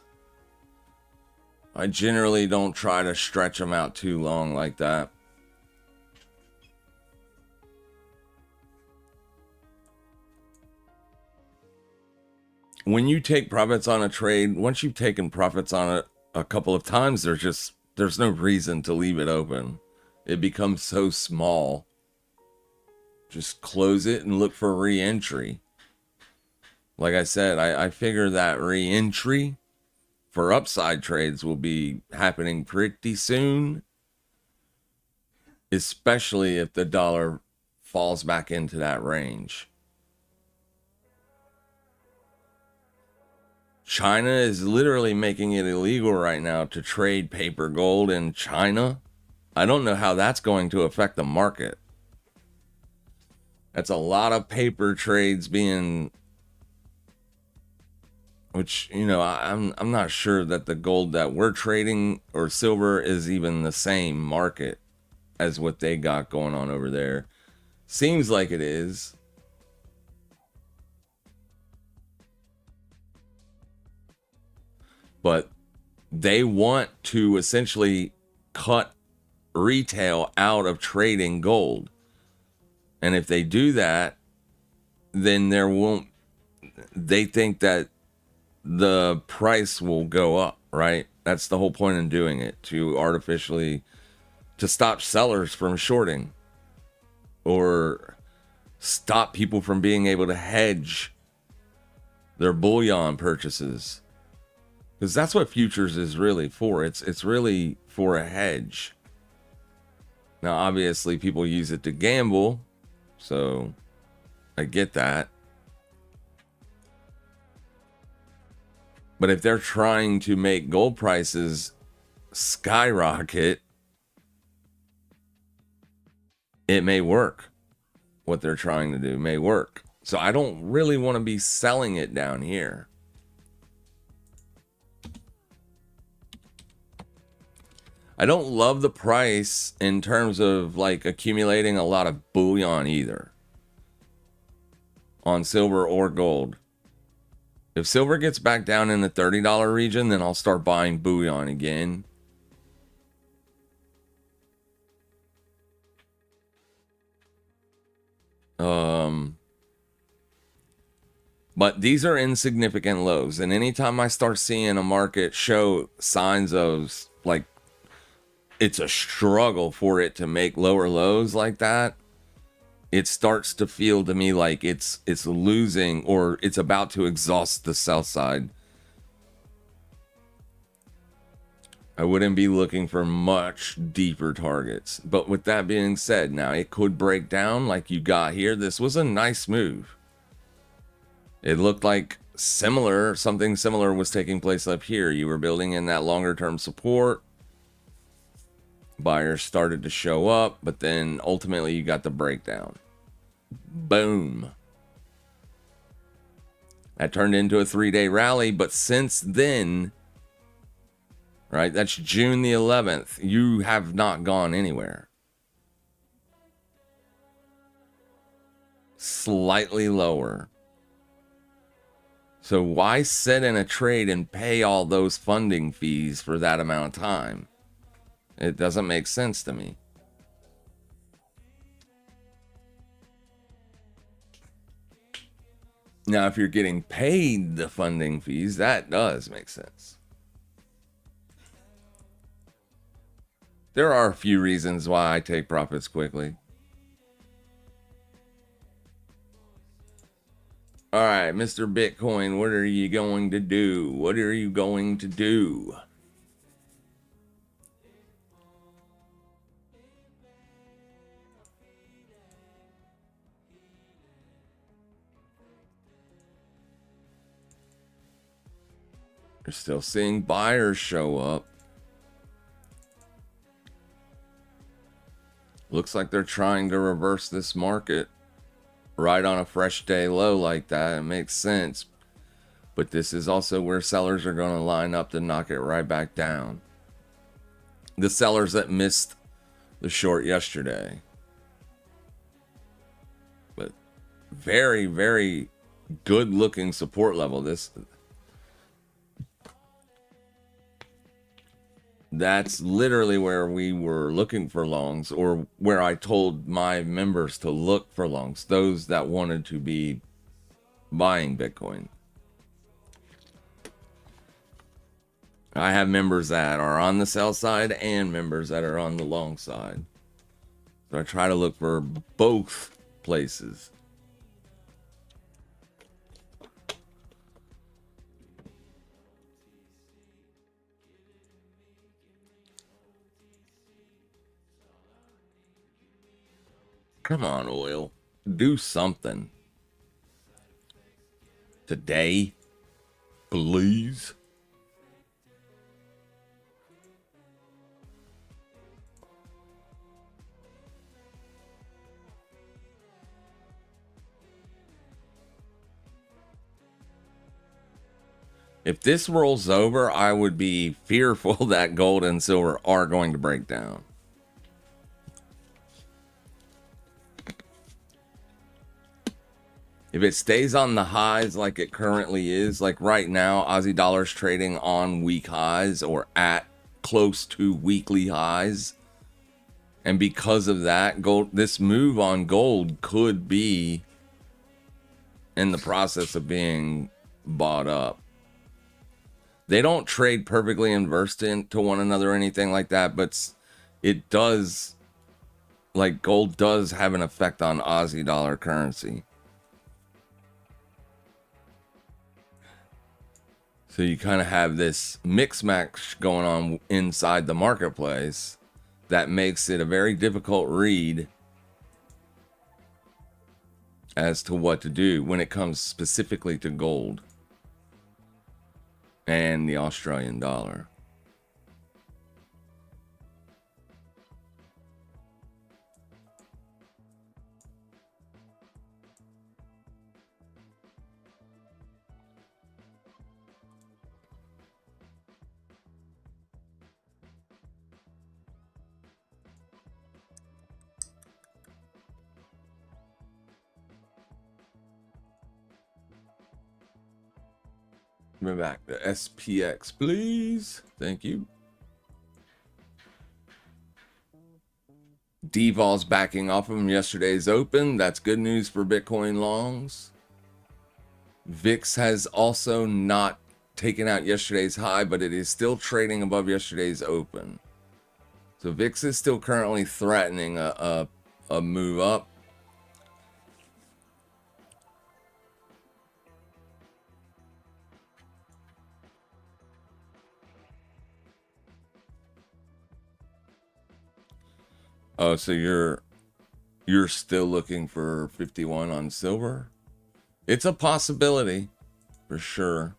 I generally don't try to stretch them out too long like that. When you take profits on a trade, once you've taken profits on it a couple of times, there's no reason to leave it open. It becomes so small. Just close it and look for re-entry. Like I said, I figure that re-entry for upside trades will be happening pretty soon, especially if the dollar falls back into that range. China is literally making it illegal right now to trade paper gold in China. I don't know how that's going to affect the market. That's a lot of paper trades being, which, you know, I'm not sure that the gold that we're trading or silver is even the same market as what they got going on over there. Seems like it is. But they want to essentially cut retail out of trading gold. And if they do that, then they think that the price will go up, right? That's the whole point in doing it, to stop sellers from shorting or stop people from being able to hedge their bullion purchases. Because that's what futures is really for. It's really for a hedge. Now, obviously, people use it to gamble, so I get that. But if they're trying to make gold prices skyrocket, it may work. What they're trying to do may work. So I don't really want to be selling it down here. I don't love the price in terms of like accumulating a lot of bullion either on silver or gold. If silver gets back down in the $30 region, then I'll start buying bullion again. But these are insignificant lows, and anytime I start seeing a market show signs of like it's a struggle for it to make lower lows like that, it starts to feel to me like it's losing or it's about to exhaust the sell side. I wouldn't be looking for much deeper targets. But with that being said, now it could break down like you got here. This was a nice move. It looked like something similar was taking place up here. You were building in that longer term support. Buyers started to show up, but then ultimately you got the breakdown. Boom. That turned into a 3-day rally, but since then, right, that's June the 11th, you have not gone anywhere. Slightly lower. So why sit in a trade and pay all those funding fees for that amount of time? It doesn't make sense to me. Now, if you're getting paid the funding fees, that does make sense. There are a few reasons why I take profits quickly. All right, Mr. Bitcoin, what are you going to do? What are you going to do? You're still seeing buyers show up. Looks like they're trying to reverse this market right on a fresh day low like that. It makes sense. But this is also where sellers are going to line up to knock it right back down. The sellers that missed the short yesterday. But very, very good looking support level. That's literally where we were looking for longs, or where I told my members to look for longs, those that wanted to be buying Bitcoin. I have members that are on the sell side and members that are on the long side. So I try to look for both places. Come on, oil. Do something. Today, please. If this rolls over, I would be fearful that gold and silver are going to break down. If it stays on the highs like it currently is, like right now, Aussie dollar's trading on week highs or at close to weekly highs. And because of that, gold, this move on gold could be in the process of being bought up. They don't trade perfectly inversed into one another or anything like that, but it does, like gold does have an effect on Aussie dollar currency. So you kind of have this mix match going on inside the marketplace that makes it a very difficult read as to what to do when it comes specifically to gold and the Australian dollar. Give me back the SPX, please. Thank you. D-Vol's backing off from yesterday's open. That's good news for Bitcoin longs. VIX has also not taken out yesterday's high, but it is still trading above yesterday's open. So VIX is still currently threatening a move up. Oh, so you're still looking for 51 on silver? It's a possibility, for sure.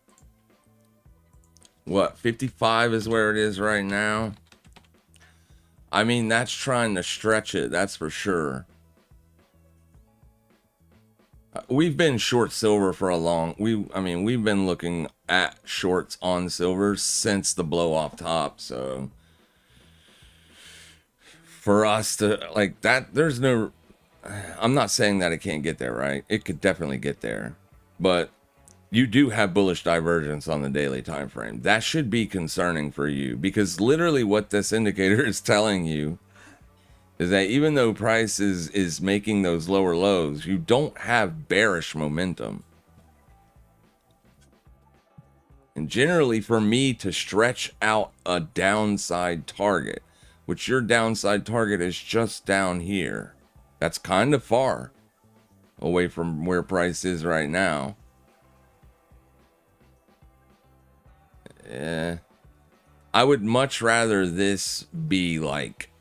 What, 55 is where it is right now? I mean, that's trying to stretch it, that's for sure. We've been short silver for a long... we've been looking at shorts on silver since the blow off top, so... For us to, like, that, there's no... I'm not saying that it can't get there, right? It could definitely get there. But you do have bullish divergence on the daily time frame. That should be concerning for you, because literally what this indicator is telling you is that even though price is making those lower lows, you don't have bearish momentum. And generally, for me to stretch out a downside target, which your downside target is just down here, that's kind of far away from where price is right now. I would much rather this be like...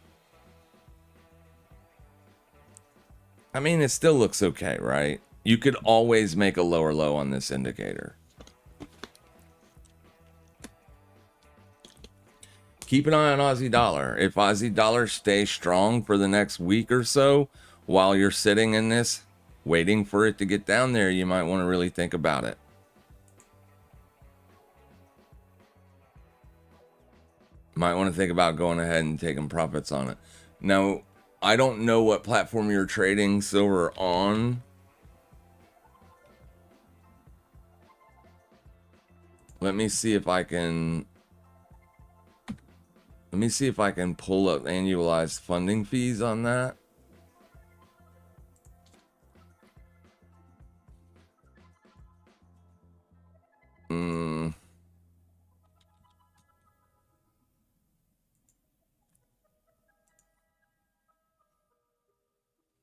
I mean, it still looks okay, right? You could always make a lower low on this indicator. Keep an eye on Aussie dollar. If Aussie dollar stays strong for the next week or so, while you're sitting in this, waiting for it to get down there, you might want to really think about it. Might want to think about going ahead and taking profits on it. Now, I don't know what platform you're trading silver on. Let me see if I can pull up annualized funding fees on that.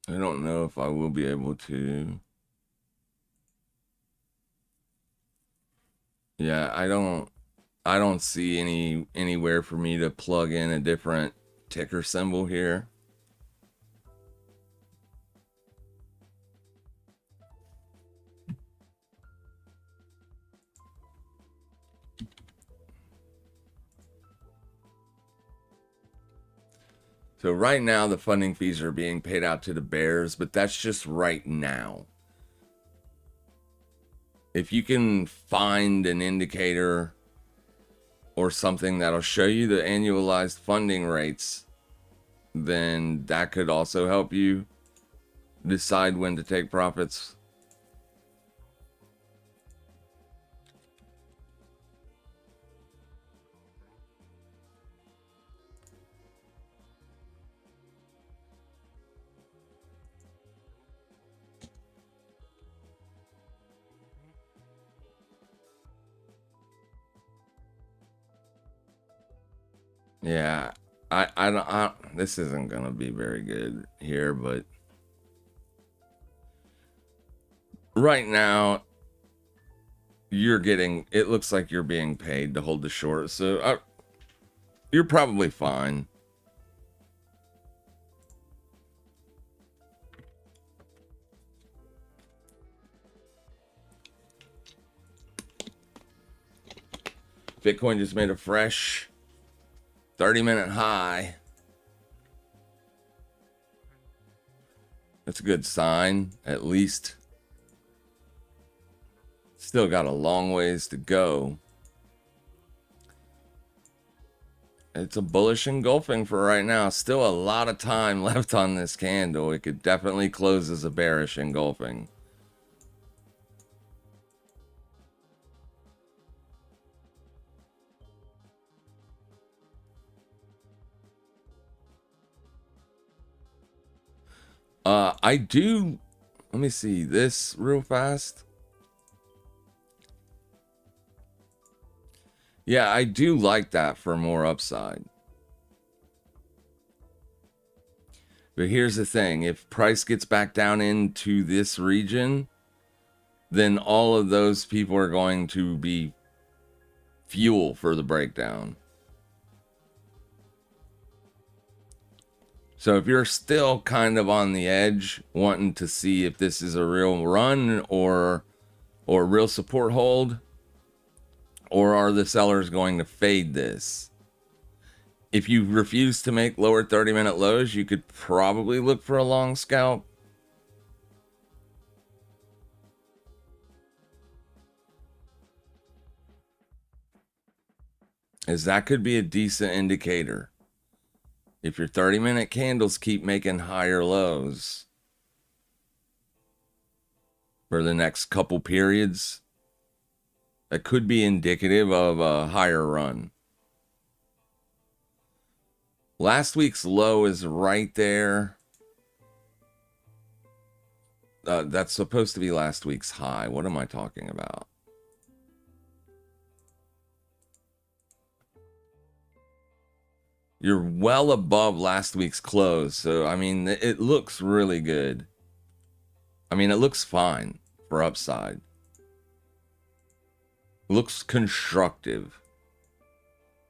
I don't know if I will be able to. Yeah, I don't see anywhere for me to plug in a different ticker symbol here. So right now the funding fees are being paid out to the bears, but that's just right now. If you can find an indicator or something that'll show you the annualized funding rates, then that could also help you decide when to take profits. Yeah, I don't, this isn't gonna be very good here, but right now it looks like you're being paid to hold the short, so you're probably fine. Bitcoin just made a fresh 30-minute high. That's a good sign, at least. Still got a long ways to go. It's a bullish engulfing for right now. Still a lot of time left on this candle. It could definitely close as a bearish engulfing. I do, let me see this real fast. Yeah, I do like that for more upside. But here's the thing, if price gets back down into this region, then all of those people are going to be fuel for the breakdown. So if you're still kind of on the edge, wanting to see if this is a real run or real support hold, or are the sellers going to fade this? If you refuse to make lower 30-minute lows, you could probably look for a long scalp. As that could be a decent indicator. If your 30-minute candles keep making higher lows for the next couple periods, that could be indicative of a higher run. Last week's low is right there. That's supposed to be last week's high. What am I talking about? You're well above last week's close. So, I mean, it looks really good. I mean, it looks fine for upside. Looks constructive.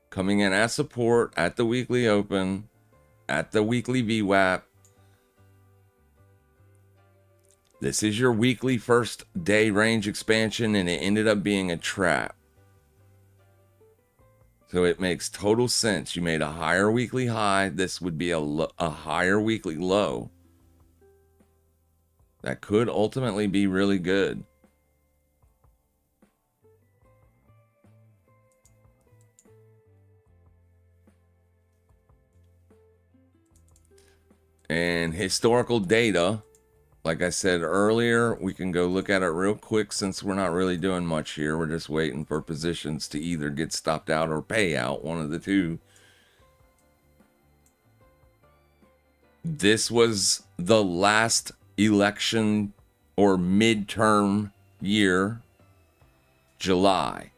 Coming in as support at the weekly open, at the weekly VWAP. This is your weekly first day range expansion, and it ended up being a trap. So it makes total sense. You made a higher weekly high. This would be a higher weekly low. That could ultimately be really good. And historical data, like I said earlier, we can go look at it real quick since we're not really doing much here. We're just waiting for positions to either get stopped out or pay out, one of the two. This was the last election or midterm year, July,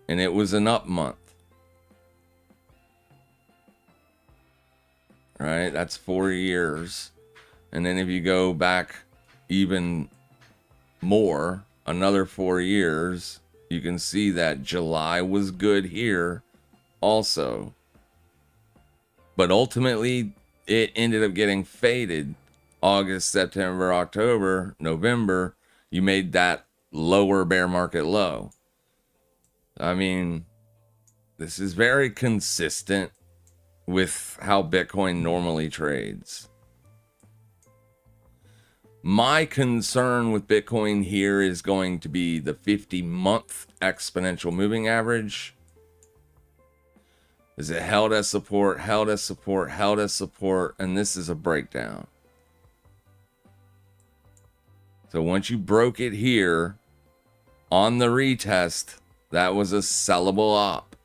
and it was an up month. Right? That's 4 years. And then if you go back even more, another 4 years, you can see that July was good here also. But ultimately, it ended up getting faded. August, September, October, November, you made that lower bear market low. I mean, this is very consistent. with how Bitcoin normally trades. My concern with Bitcoin here is going to be the 50-month exponential moving average. Is it held as support, held as support, held as support, and this is a breakdown. So once you broke it here on the retest, that was a sellable op.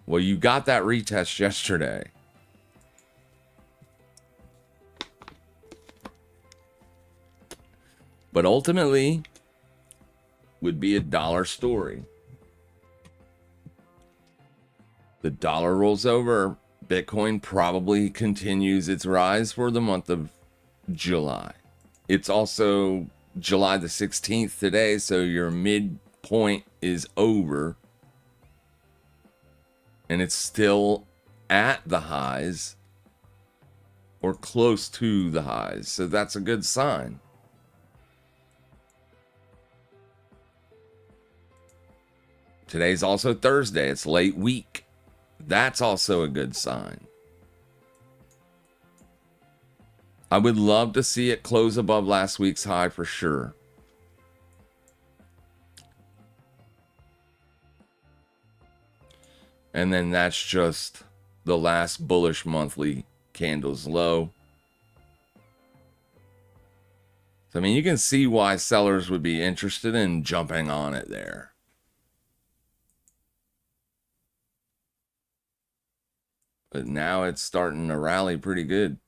Well, you got that retest yesterday. But ultimately, would be a dollar story. The dollar rolls over. Bitcoin probably continues its rise for the month of July. It's also July the 16th today, so your midpoint is over. And it's still at the highs or close to the highs. So that's a good sign. Today's also Thursday. It's late week. That's also a good sign. I would love to see it close above last week's high for sure. And then that's just the last bullish monthly candles low. So, I mean, you can see why sellers would be interested in jumping on it there. But now it's starting to rally pretty good.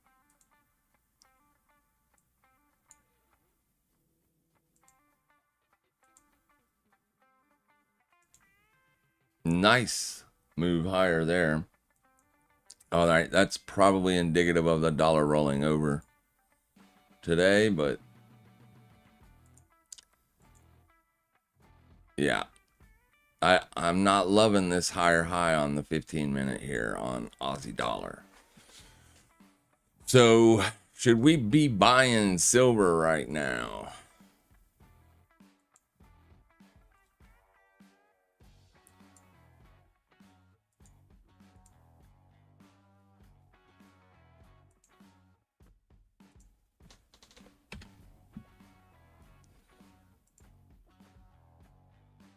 Nice move higher there. All right, that's probably indicative of the dollar rolling over today, but yeah. I'm not loving this higher high on the 15-minute here on Aussie dollar. So, should we be buying silver right now?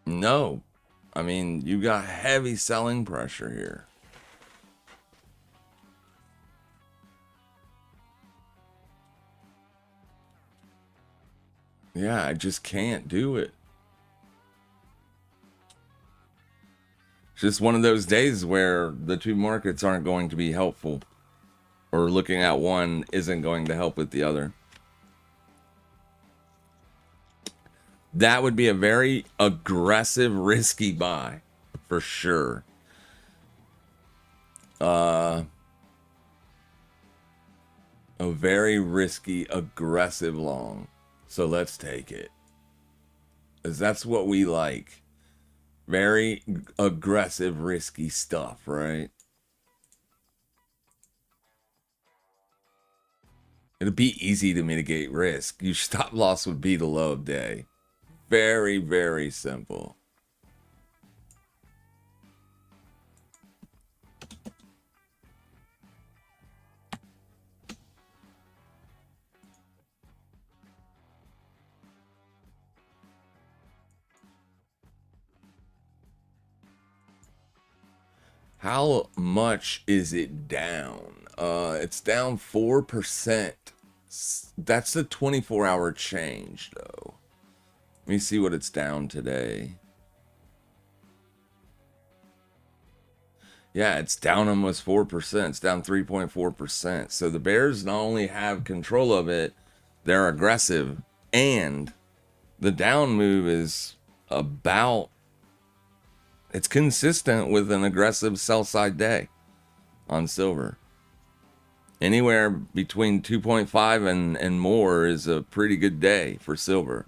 No. I mean, you got heavy selling pressure here. Yeah, I just can't do it. It's just one of those days where the two markets aren't going to be helpful. Or looking at one isn't going to help with the other. That would be a very aggressive, risky buy, for sure. A very risky, aggressive long. So let's take it. Because that's what we like. Very aggressive, risky stuff, right? It'd be easy to mitigate risk. Your stop loss would be the low of day. Very, very simple. How much is it down? It's down 4%. That's the 24-hour change, though. Let me see what it's down today. Yeah, it's down almost 4%. It's down 3.4%. So the bears not only have control of it, they're aggressive. And the down move is about... It's consistent with an aggressive sell-side day on silver. Anywhere between 2.5 and more is a pretty good day for silver.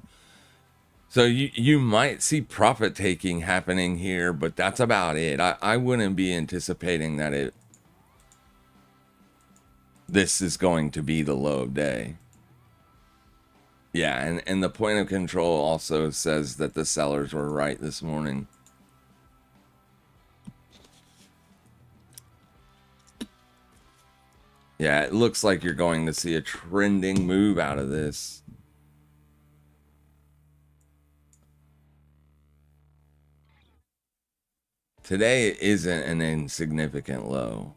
So you might see profit taking happening here, but that's about it. I wouldn't be anticipating that this is going to be the low of day. Yeah, and the point of control also says that the sellers were right this morning. Yeah, it looks like you're going to see a trending move out of this. Today it isn't an insignificant low.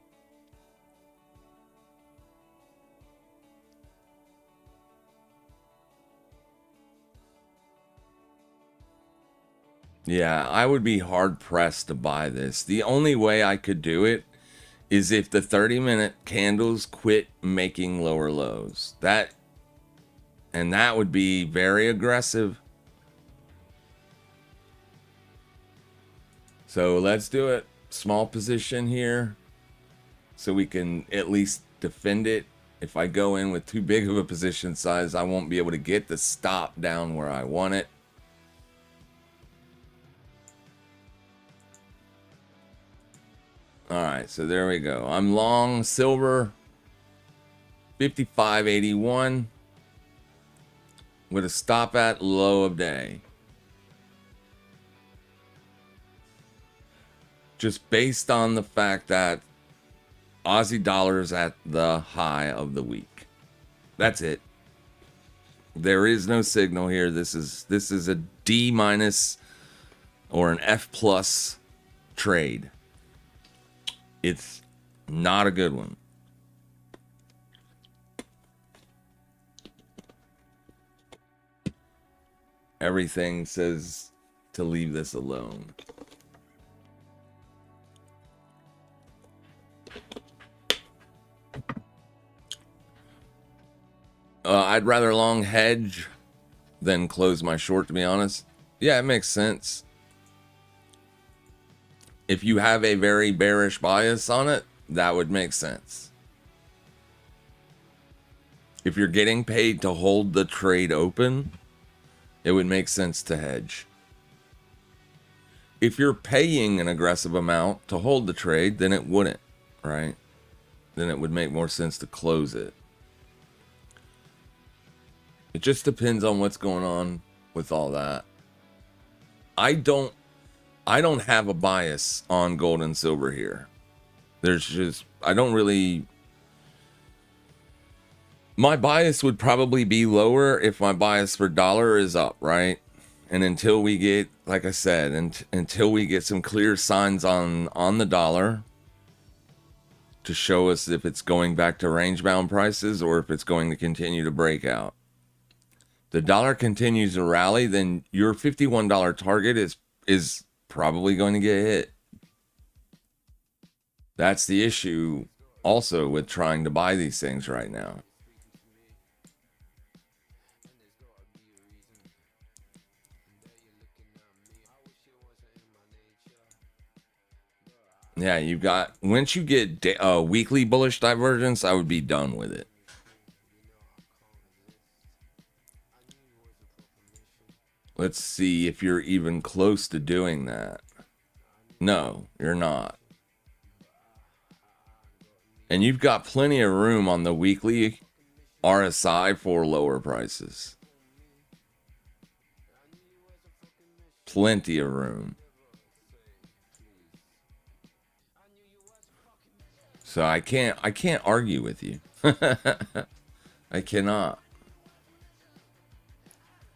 Yeah, I would be hard pressed to buy this. The only way I could do it is if the 30-minute candles quit making lower lows. That would be very aggressive. So let's do it. Small position here so we can at least defend it. If I go in with too big of a position size, I won't be able to get the stop down where I want it. All right, so there we go. I'm long silver 55.81 with a stop at low of day. Just based on the fact that Aussie dollar is at the high of the week. That's it. There is no signal here. This is a D minus or an F plus trade. It's not a good one. Everything says to leave this alone. I'd rather long hedge than close my short, to be honest. Yeah, it makes sense. If you have a very bearish bias on it, that would make sense. If you're getting paid to hold the trade open, it would make sense to hedge. If you're paying an aggressive amount to hold the trade, then it wouldn't, right? Then it would make more sense to close it. It just depends on what's going on with all that. I don't have a bias on gold and silver here. I don't really. My bias would probably be lower if my bias for dollar is up, right? And until we get, like I said, until we get some clear signs on the dollar to show us if it's going back to range bound prices or if it's going to continue to break out. The dollar continues to rally, then your $51 target is probably going to get hit. That's the issue also with trying to buy these things right now. Yeah, you've got, once you get weekly bullish divergence, I would be done with it. Let's see if you're even close to doing that. No, you're not. And you've got plenty of room on the weekly RSI for lower prices. Plenty of room. So I can't argue with you. I cannot.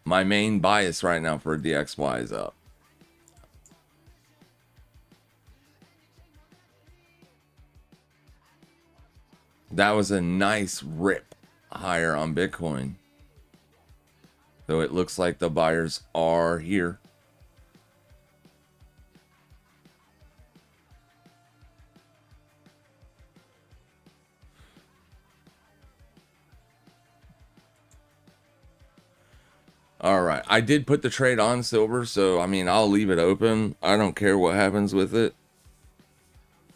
My main bias right now for DXY is up. That was a nice rip higher on Bitcoin. Though it looks like the buyers are here. All right, I did put the trade on silver, so I mean, I'll leave it open. I don't care what happens with it.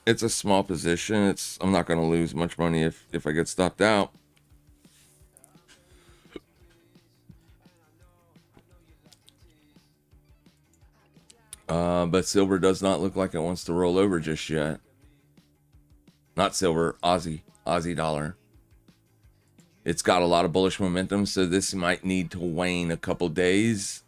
It's a small position. I'm not going to lose much money if I get stopped out. But silver does not look like it wants to roll over just yet. Not silver, Aussie dollar. It's got a lot of bullish momentum, so this might need to wane a couple days.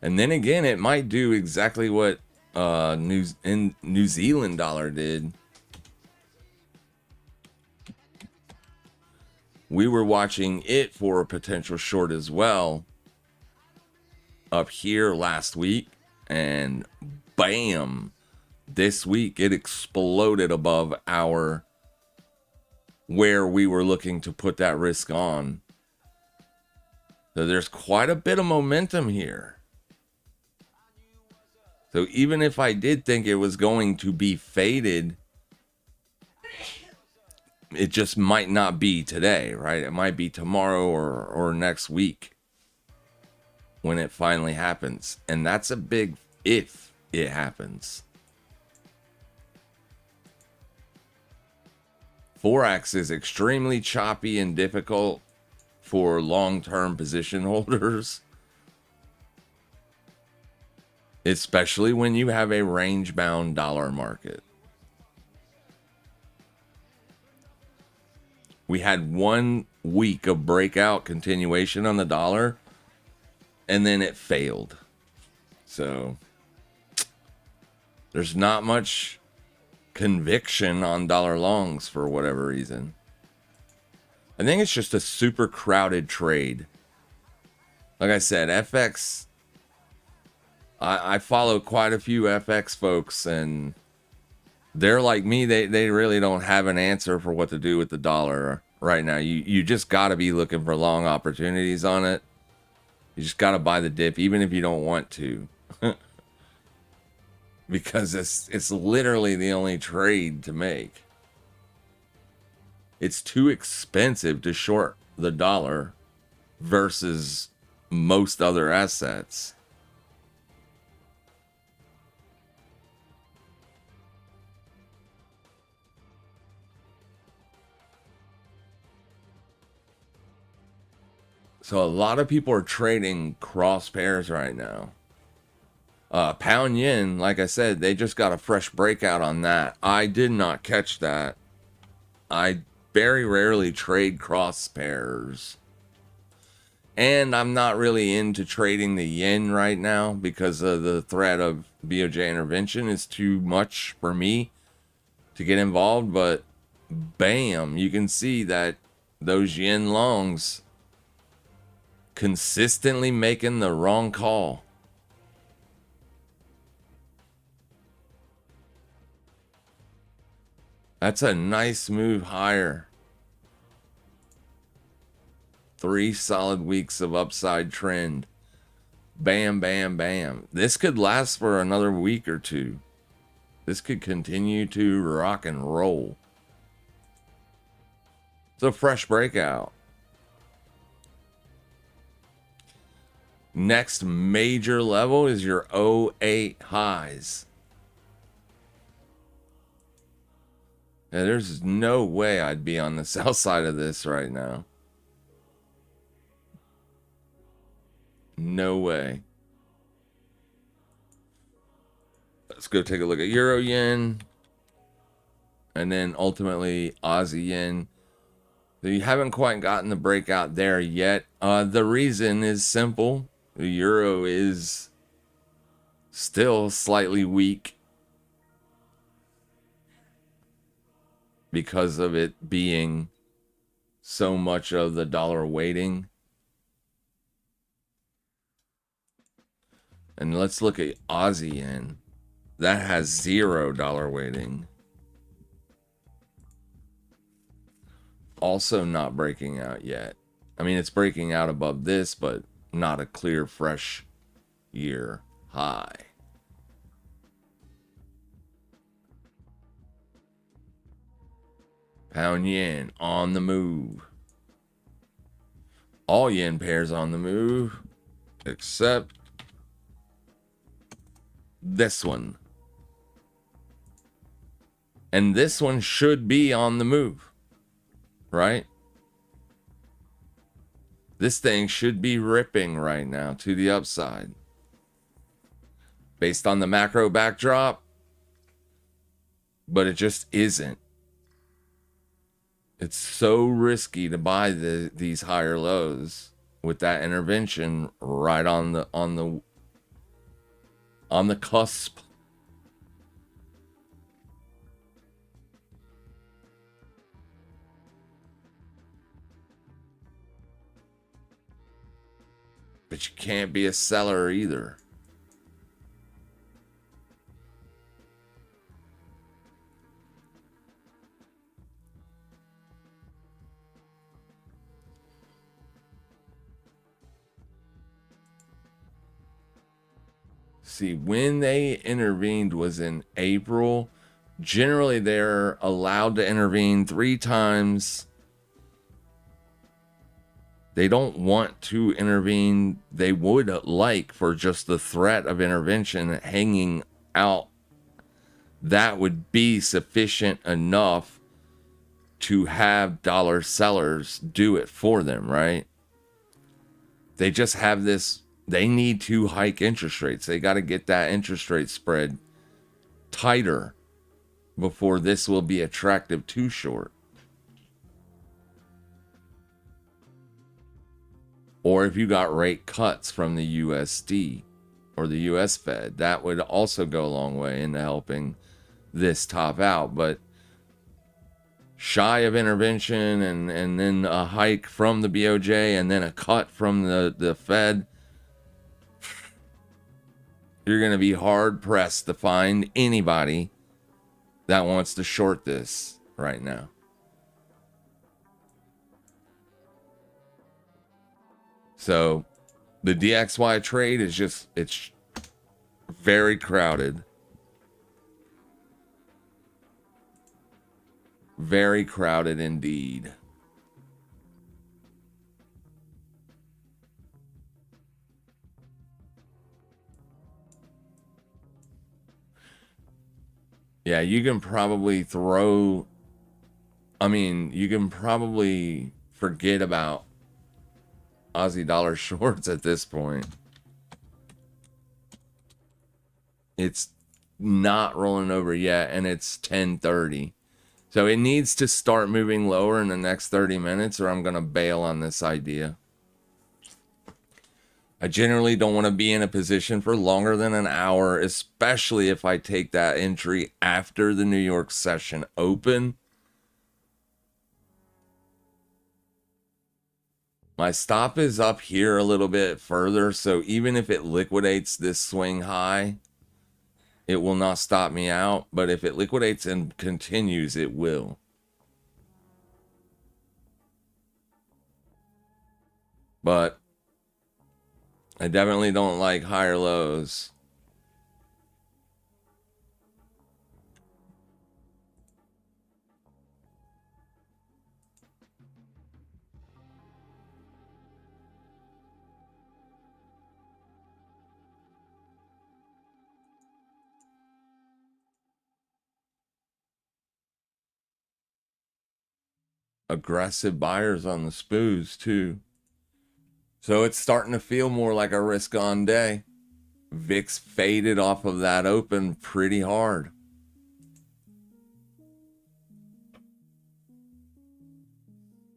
And then again, it might do exactly what New Zealand dollar did. we were watching it for a potential short as well up here last week, and bam, this week it exploded above our where we were looking to put that risk on. So there's quite a bit of momentum here. So even if I did think it was going to be faded, it just might not be today, right? It might be tomorrow or next week when it finally happens. And that's a big if it happens. Forex is extremely choppy and difficult for long-term position holders, especially when you have a range-bound dollar market. We had 1 week of breakout continuation on the dollar, and then it failed. So there's not much conviction on dollar longs for whatever reason. I think it's just a super crowded trade. Like I said, FX, I follow quite a few FX folks, and they're like me. They really don't have an answer for what to do with the dollar right now. You just got to be looking for long opportunities on it. You just got to buy the dip, even if you don't want to. Because it's literally the only trade to make. It's too expensive to short the dollar versus most other assets. So a lot of people are trading cross pairs right now. Pound yen, like I said, they just got a fresh breakout on that. I did not catch that. I very rarely trade cross pairs. And I'm not really into trading the yen right now because of the threat of BOJ intervention is too much for me to get involved. But bam, you can see that those yen longs consistently making the wrong call. That's a nice move higher. 3 solid weeks of upside trend. Bam, bam, bam. This could last for another week or two. This could continue to rock and roll. It's a fresh breakout. Next major level is your '08 highs. Now, there's no way I'd be on the south side of this right now. No way. Let's go take a look at Euro Yen. And then ultimately Aussie Yen. So you haven't quite gotten the breakout there yet. The reason is simple. The Euro is still slightly weak because of it being so much of the dollar weighting. And let's look at Aussie Yen. That has $0 weighting. Also not breaking out yet. I mean, it's breaking out above this, but not a clear, fresh year high. Pound yen on the move. All yen pairs on the move, except this one. And this one should be on the move, right? This thing should be ripping right now to the upside. Based on the macro backdrop, but it just isn't. It's so risky to buy these higher lows with that intervention right on the cusp. but you can't be a seller either. See, when they intervened was in April. Generally, they're allowed to intervene 3 times. They don't want to intervene. They would like for just the threat of intervention hanging out. That would be sufficient enough to have dollar sellers do it for them, right? They just have this. They need to hike interest rates. They got to get that interest rate spread tighter before this will be attractive to short. Or if you got rate cuts from the USD or the US Fed, that would also go a long way into helping this top out. But shy of intervention and then a hike from the BOJ and then a cut from the Fed, you're going to be hard pressed to find anybody that wants to short this right now. So the DXY trade is just, it's very crowded. Very crowded indeed. Yeah, you can probably throw, you can probably forget about Aussie dollar shorts at this point. It's not rolling over yet, and it's 10:30. So it needs to start moving lower in the next 30 minutes, or I'm going to bail on this idea. I generally don't want to be in a position for longer than an hour, especially if I take that entry after the New York session open. My stop is up here a little bit further, so even if it liquidates this swing high, it will not stop me out. But if it liquidates and continues, it will. But I definitely don't like higher lows. Aggressive buyers on the SPOOs too. So it's starting to feel more like a risk on day. VIX faded off of that open pretty hard.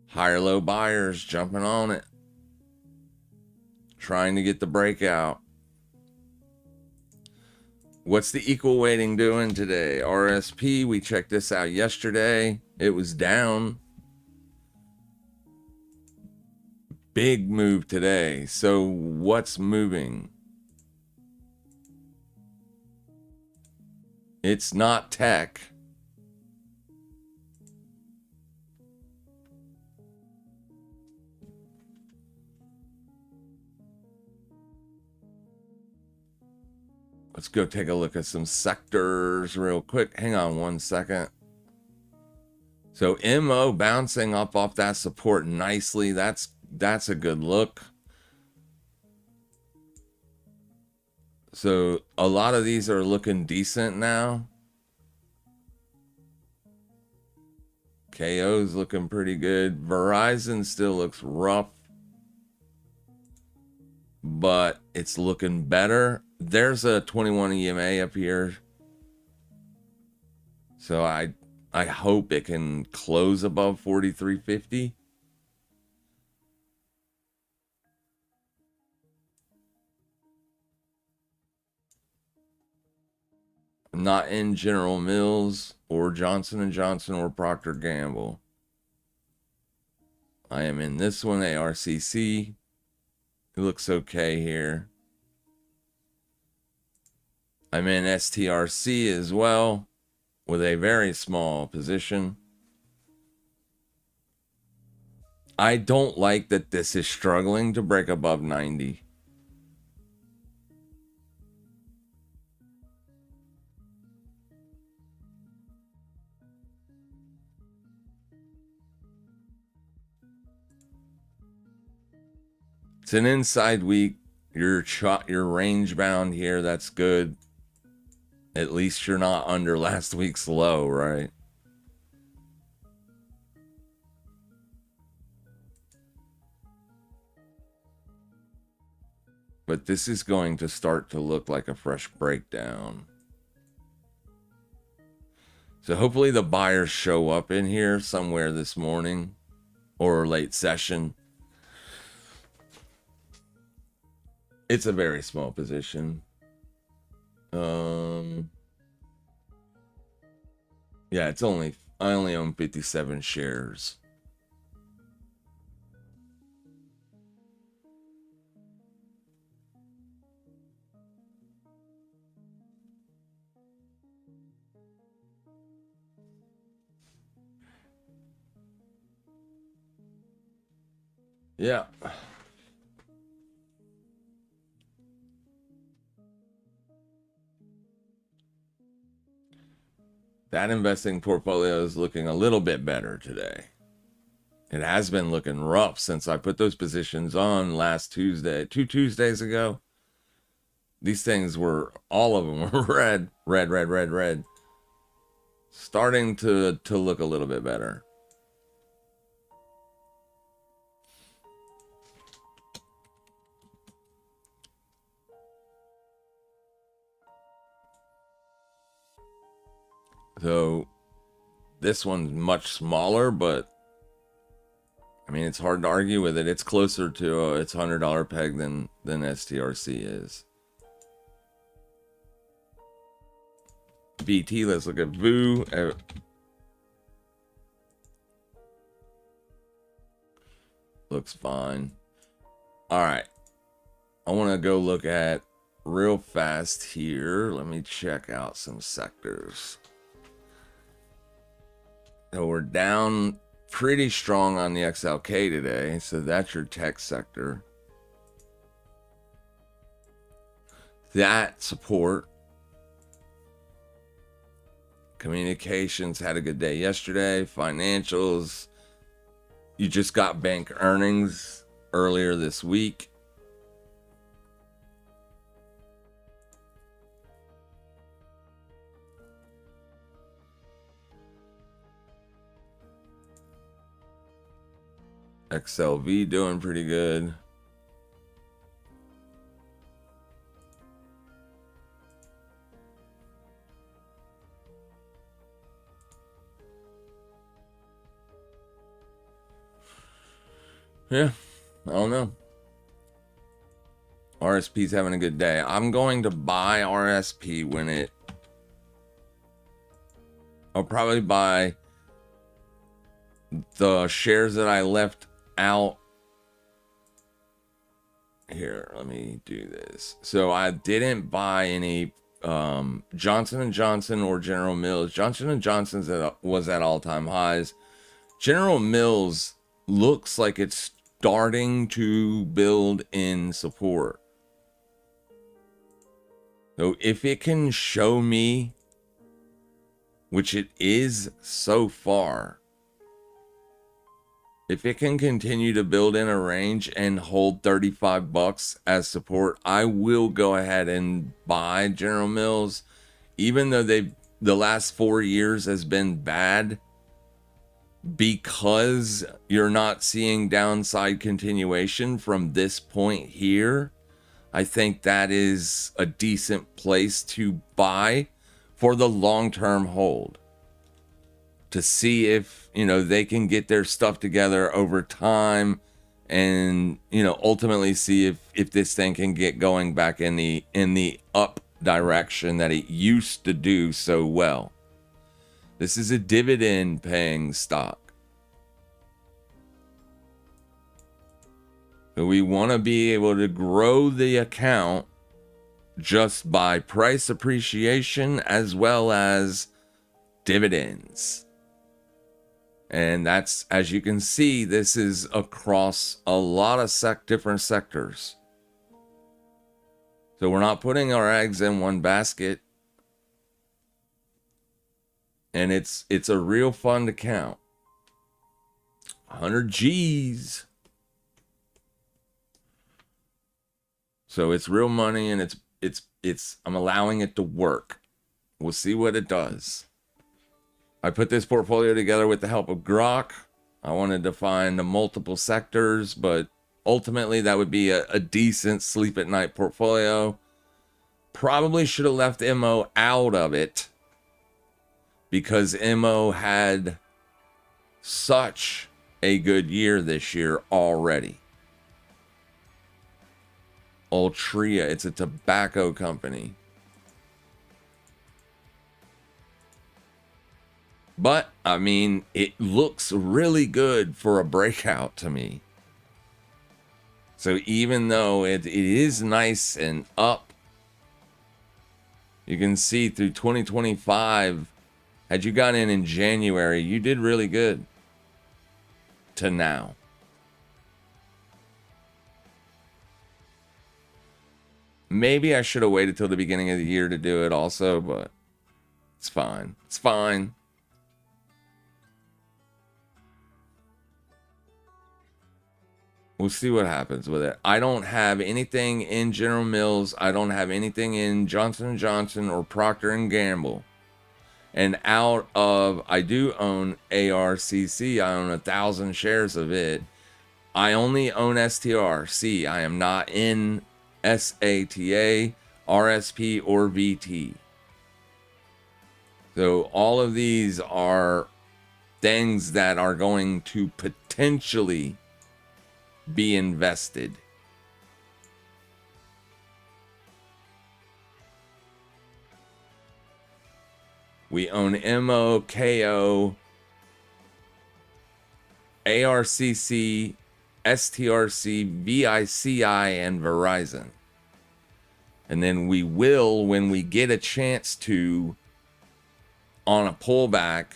Higher low buyers jumping on it, trying to get the breakout. What's the equal weighting doing today? RSP, we checked this out yesterday. It was down. Big move today. So what's moving? It's not tech. Let's go take a look at some sectors real quick. Hang on one second. So MO bouncing up off that support nicely. That's a good look. So a lot of these are looking decent now. KO's looking pretty good. Verizon still looks rough, but it's looking better. There's a 21 EMA up here. So I hope it can close above 43.50. I'm not in General Mills or Johnson & Johnson or Procter & Gamble. I am in this one, ARCC. It looks okay here. I'm in STRC as well with a very small position. I don't like that this is struggling to break above 90. It's an inside week. You're range bound here. That's good. At least you're not under last week's low, right? But this is going to start to look like a fresh breakdown. So hopefully the buyers show up in here somewhere this morning or late session. It's a very small position. Yeah, I only own 57 shares. Yeah. That investing portfolio is looking a little bit better today. It has been looking rough since I put those positions on last Tuesday, 2 Tuesdays ago. These things were, all of them were red. Starting to look a little bit better. So this one's much smaller, but I mean, it's hard to argue with it. It's closer to its $100 peg than STRC is. BT, let's look at VU. Looks fine. All right. I want to go look at real fast here. Let me check out some sectors. So we're down pretty strong on the XLK today. So that's your tech sector. That support. Communications had a good day yesterday. Financials. You just got bank earnings earlier this week. XLV doing pretty good. Yeah, I don't know. RSP's having a good day. I'm going to buy RSP when I'll probably buy the shares that I left out. Here, let me do this. So I didn't buy any Johnson & Johnson or General Mills. Johnson & Johnson's was at all-time highs. General Mills looks like it's starting to build in support. So if it can show me, which it is so far, if it can continue to build in a range and hold $35 as support, I will go ahead and buy General Mills. Even though the last 4 years has been bad, because you're not seeing downside continuation from this point here, I think that is a decent place to buy for the long-term hold, to see if, they can get their stuff together over time and, ultimately see if this thing can get going back in the up direction that it used to do so well. This is a dividend paying stock. So we want to be able to grow the account just by price appreciation as well as dividends. And that's, as you can see, this is across a lot of different sectors. So we're not putting our eggs in one basket. And it's a real fun account. 100 G's. So it's real money, and it's I'm allowing it to work. We'll see what it does. I put this portfolio together with the help of Grok. I wanted to find the multiple sectors, but ultimately that would be a decent sleep at night portfolio. Probably should have left MO out of it, because MO had such a good year this year already. Altria, it's a tobacco company. But, I mean, it looks really good for a breakout to me. So even though it is nice and up, you can see through 2025, had you got in January, you did really good to now. Maybe I should have waited till the beginning of the year to do it also, but it's fine. It's fine. We'll see what happens with it. I don't have anything in General Mills. I don't have anything in Johnson & Johnson or Procter & Gamble. And out of, I do own ARCC. I own 1,000 shares of it. I only own STRC. I am not in SATA, RSP, or VT. So all of these are things that are going to potentially be invested. We own MOKO, ARCC, STRC, VICI, and Verizon. And then we will, when we get a chance to, on a pullback,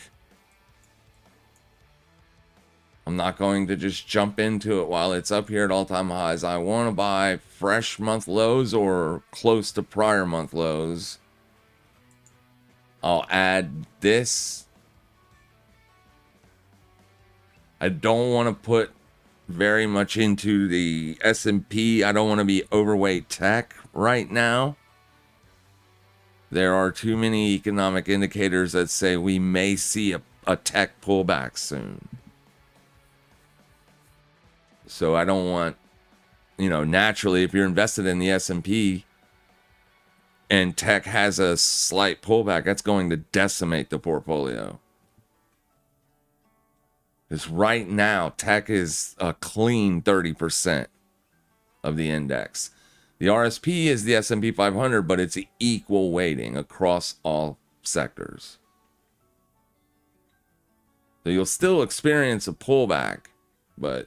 I'm not going to just jump into it while it's up here at all-time highs. I want to buy fresh month lows or close to prior month lows. I'll add this. I don't want to put very much into the S&P. I don't want to be overweight tech right now. There are too many economic indicators that say we may see a tech pullback soon. So I don't want, naturally, if you're invested in the S&P and tech has a slight pullback, that's going to decimate the portfolio. Because right now, tech is a clean 30% of the index. The RSP is the S&P 500, but it's equal weighting across all sectors. So you'll still experience a pullback, but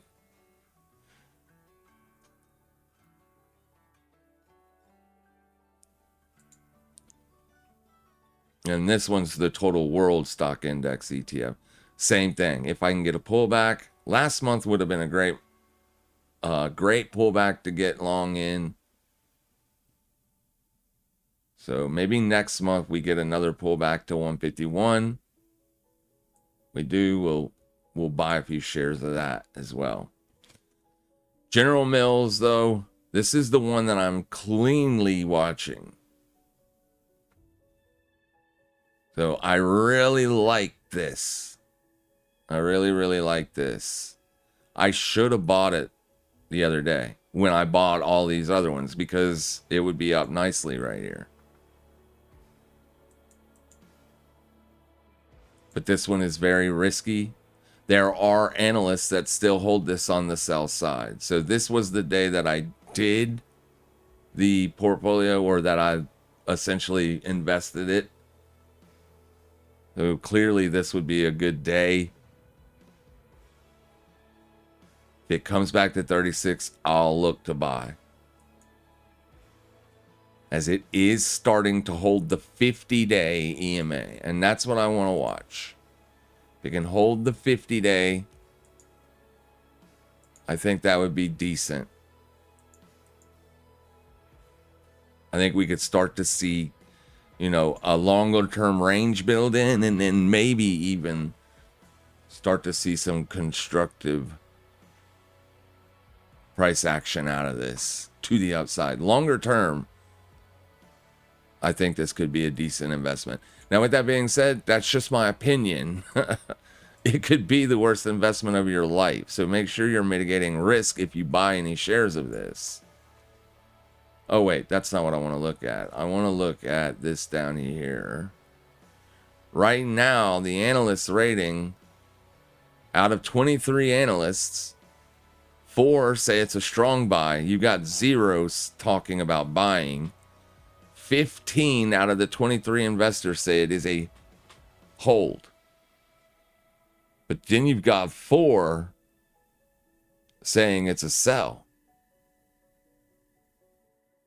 and this one's the total world stock index ETF. Same thing. If I can get a pullback, last month would have been a great pullback to get long in. So maybe next month we get another pullback to 151. We do, we'll buy a few shares of that as well. General Mills, though, this is the one that I'm cleanly watching. So I really like this. I really, really like this. I should have bought it the other day when I bought all these other ones, because it would be up nicely right here. But this one is very risky. There are analysts that still hold this on the sell side. So this was the day that I did the portfolio, or that I essentially invested it. So clearly this would be a good day If it comes back to 36, I'll look to buy. As it is starting to hold the 50-day EMA. And that's what I want to watch. If it can hold the 50-day, I think that would be decent. I think we could start to see, you know, a longer term range build in, and then maybe even start to see some constructive price action out of this to the upside. Longer term, I think this could be a decent investment. Now, with that being said, that's just my opinion. It could be the worst investment of your life. So make sure you're mitigating risk if you buy any shares of this. Oh, wait, that's not what I want to look at. I want to look at this down here. Right now, the analyst rating, out of 23 analysts, 4 say it's a strong buy. You got 0 talking about buying. 15 out of the 23 investors say it is a hold. But then you've got 4 saying it's a sell.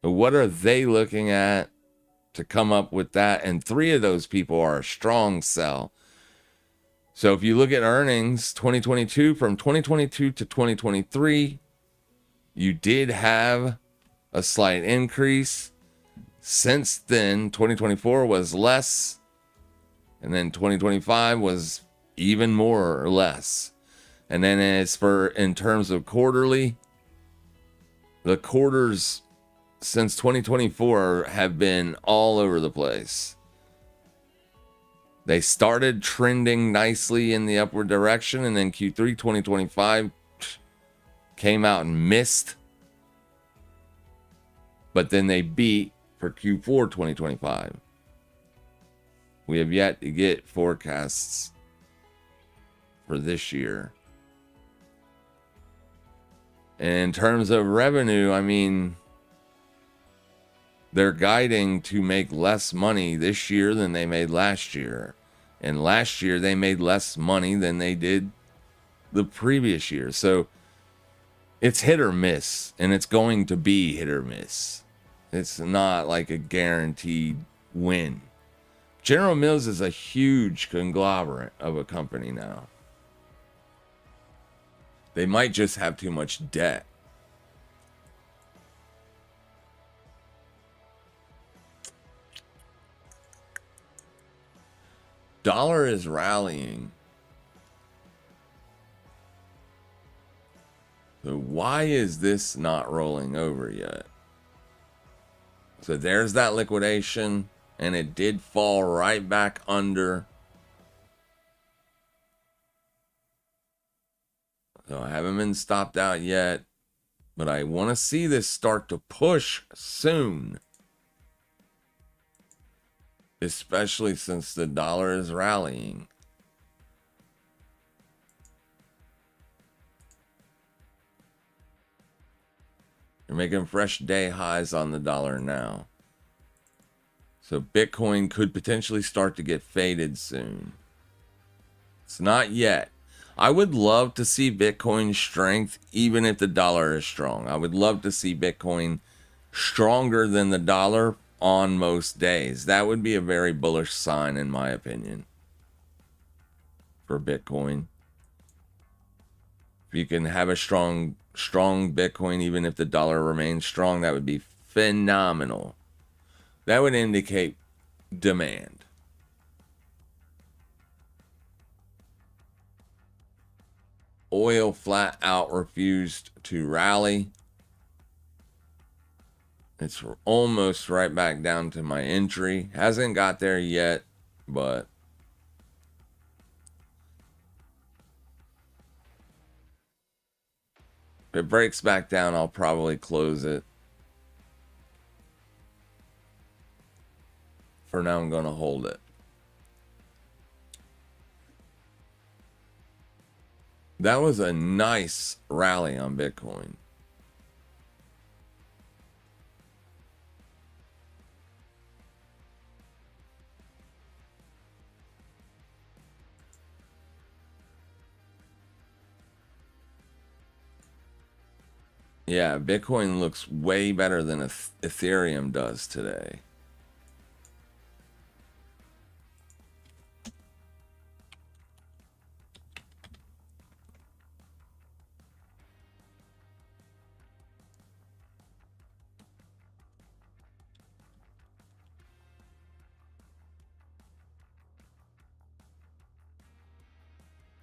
But what are they looking at to come up with that? And 3 of those people are a strong sell. So if you look at earnings, 2022, from 2022 to 2023, you did have a slight increase. Since then, 2024 was less. And then 2025 was even more or less. And then as for in terms of quarterly, the quarters since 2024 have been all over the place. They started trending nicely in the upward direction, and then Q3 2025 came out and missed. But then they beat for Q4 2025. We have yet to get forecasts for this year. In terms of revenue, I mean, they're guiding to make less money this year than they made last year. And last year they made less money than they did the previous year. So it's hit or miss, and it's going to be hit or miss. It's not like a guaranteed win. General Mills is a huge conglomerate of a company now. They might just have too much debt. Dollar is rallying. So why is this not rolling over yet? So there's that liquidation, and it did fall right back under. So I haven't been stopped out yet, but I want to see this start to push soon. Especially since the dollar is rallying. You're making fresh day highs on the dollar now. So Bitcoin could potentially start to get faded soon. It's not yet. I would love to see Bitcoin strength even if the dollar is strong. I would love to see Bitcoin stronger than the dollar on most days. That would be a very bullish sign, in my opinion, for Bitcoin. If you can have a strong Bitcoin even if the dollar remains strong, that would be phenomenal. That would indicate demand. Oil flat out refused to rally. It's almost right back down to my entry. Hasn't got there yet, but if it breaks back down, I'll probably close it. For now, I'm going to hold it. That was a nice rally on Bitcoin. Yeah, Bitcoin looks way better than Ethereum does today.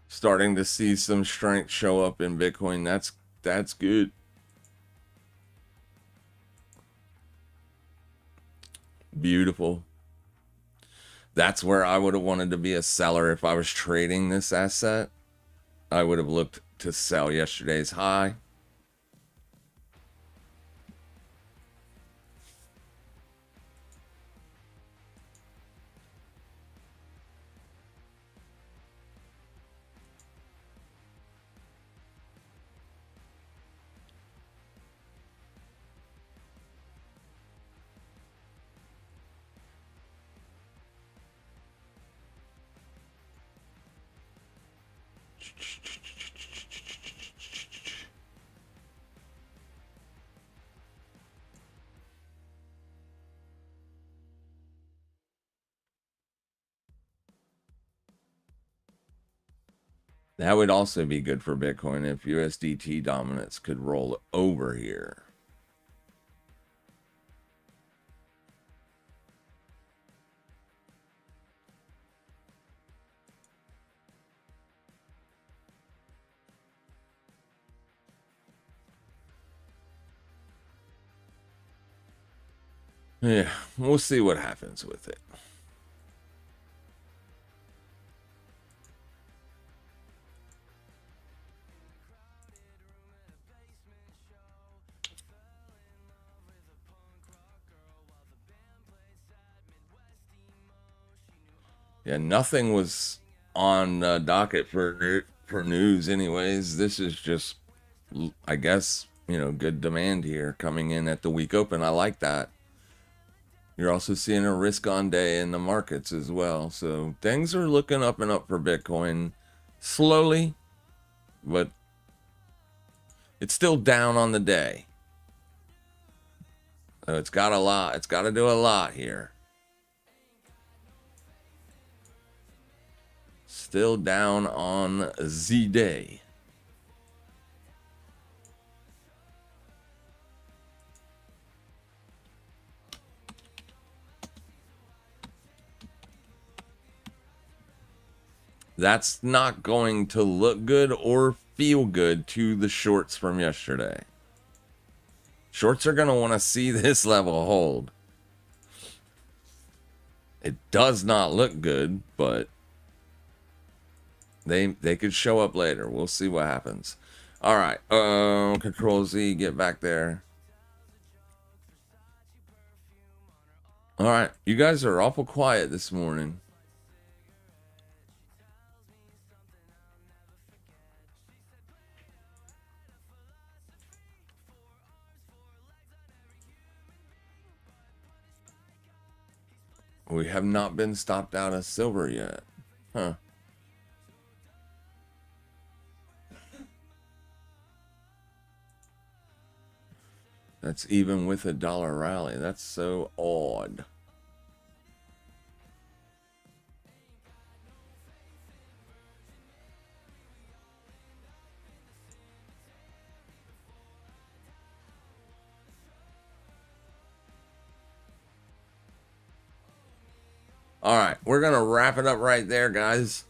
Starting to see some strength show up in Bitcoin. That's good. Beautiful. That's where I would have wanted to be a seller if I was trading this asset. I would have looked to sell yesterday's high. That would also be good for Bitcoin if USDT dominance could roll over here. Yeah, we'll see what happens with it. Yeah, nothing was on docket for news anyways. This is just, I guess, good demand here coming in at the week open. I like that. You're also seeing a risk on day in the markets as well. So things are looking up and up for Bitcoin slowly, but it's still down on the day. So it's got a lot. It's got to do a lot here. Still down on Z day. That's not going to look good or feel good to the shorts from yesterday. Shorts are going to want to see this level hold. It does not look good, but they could show up later. We'll see what happens. All right. Control Z, get back there. All right. You guys are awful quiet this morning. We have not been stopped out of silver yet. Huh. That's even with a dollar rally. That's so odd. All right, we're gonna wrap it up right there, guys.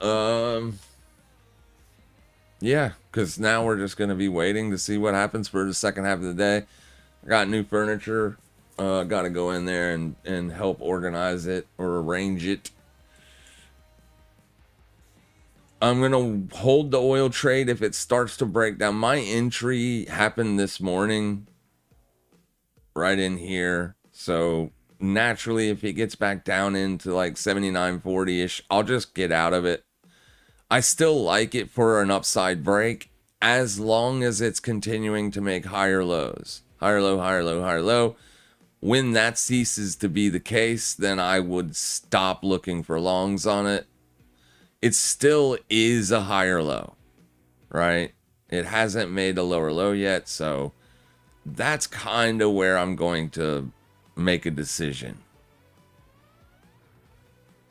Yeah, because now we're just gonna be waiting to see what happens for the second half of the day. I got new furniture. Got to go in there and help organize it or arrange it. I'm gonna hold the oil trade if it starts to break down. My entry happened this morning, right in here. So naturally, if it gets back down into like 79.40-ish, I'll just get out of it. I still like it for an upside break as long as it's continuing to make higher lows. Higher low, higher low, higher low. When that ceases to be the case, then I would stop looking for longs on it. It still is a higher low, right? It hasn't made a lower low yet, so that's kind of where I'm going to make a decision.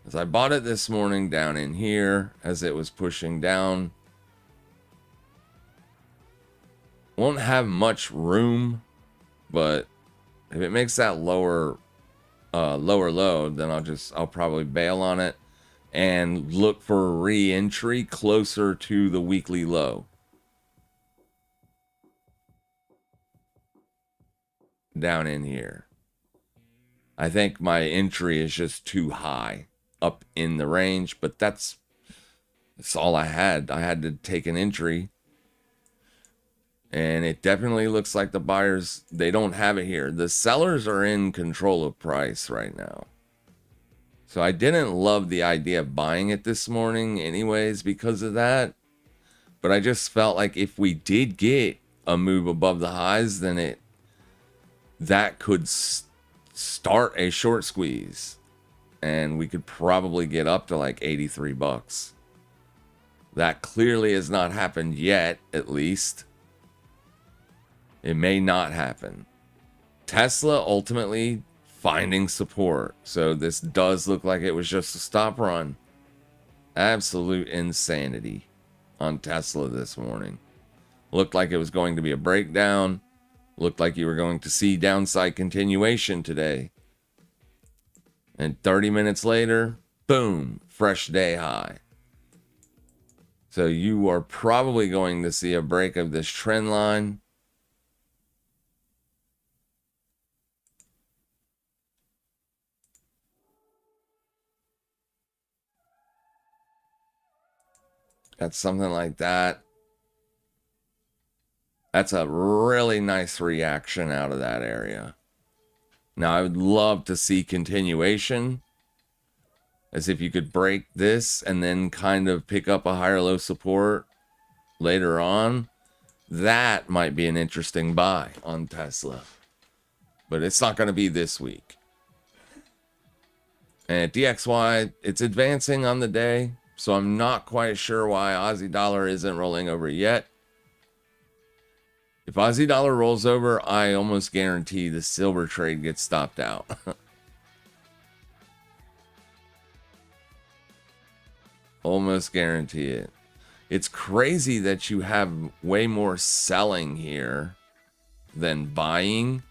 As I bought it this morning down in here as it was pushing down. Won't have much room, but if it makes that lower low, then I'll probably bail on it and look for a re-entry closer to the weekly low. Down in here. I think my entry is just too high up in the range, but that's all I had. I had to take an entry. And it definitely looks like the buyers, they don't have it here. The sellers are in control of price right now. So I didn't love the idea of buying it this morning anyways because of that. But I just felt like if we did get a move above the highs, then that could start a short squeeze. And we could probably get up to like 83 bucks. That clearly has not happened yet, at least. It may not happen. Tesla ultimately finding support. So this does look like it was just a stop run. Absolute insanity on Tesla this morning. Looked like it was going to be a breakdown. Looked like you were going to see downside continuation today. And 30 minutes later, boom, fresh day high. So you are probably going to see a break of this trend line. That's something like that. That's a really nice reaction out of that area. Now, I would love to see continuation. As if you could break this and then kind of pick up a higher low support later on. That might be an interesting buy on Tesla. But it's not going to be this week. And at DXY, it's advancing on the day. So I'm not quite sure why Aussie dollar isn't rolling over yet. If Aussie dollar rolls over, I almost guarantee the silver trade gets stopped out. Almost guarantee it. It's crazy that you have way more selling here than buying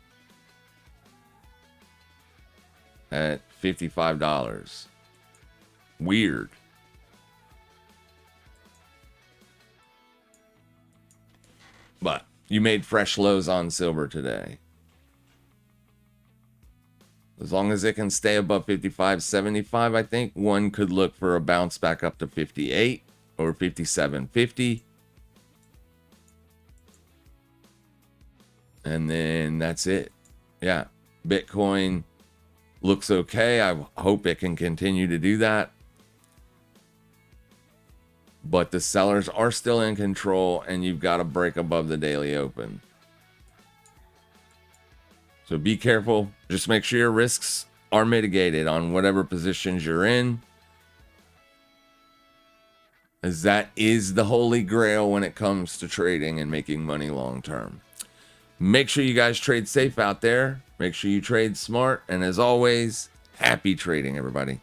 at $55. Weird. But you made fresh lows on silver today. As long as it can stay above 55.75, I think one could look for a bounce back up to 58 or 57.50. And then that's it. Yeah. Bitcoin looks okay. I hope it can continue to do that. But the sellers are still in control, and you've got to break above the daily open. So be careful. Just make sure your risks are mitigated on whatever positions you're in, as that is the holy grail when it comes to trading and making money long term. Make sure you guys trade safe out there. Make sure you trade smart. And as always, happy trading, everybody.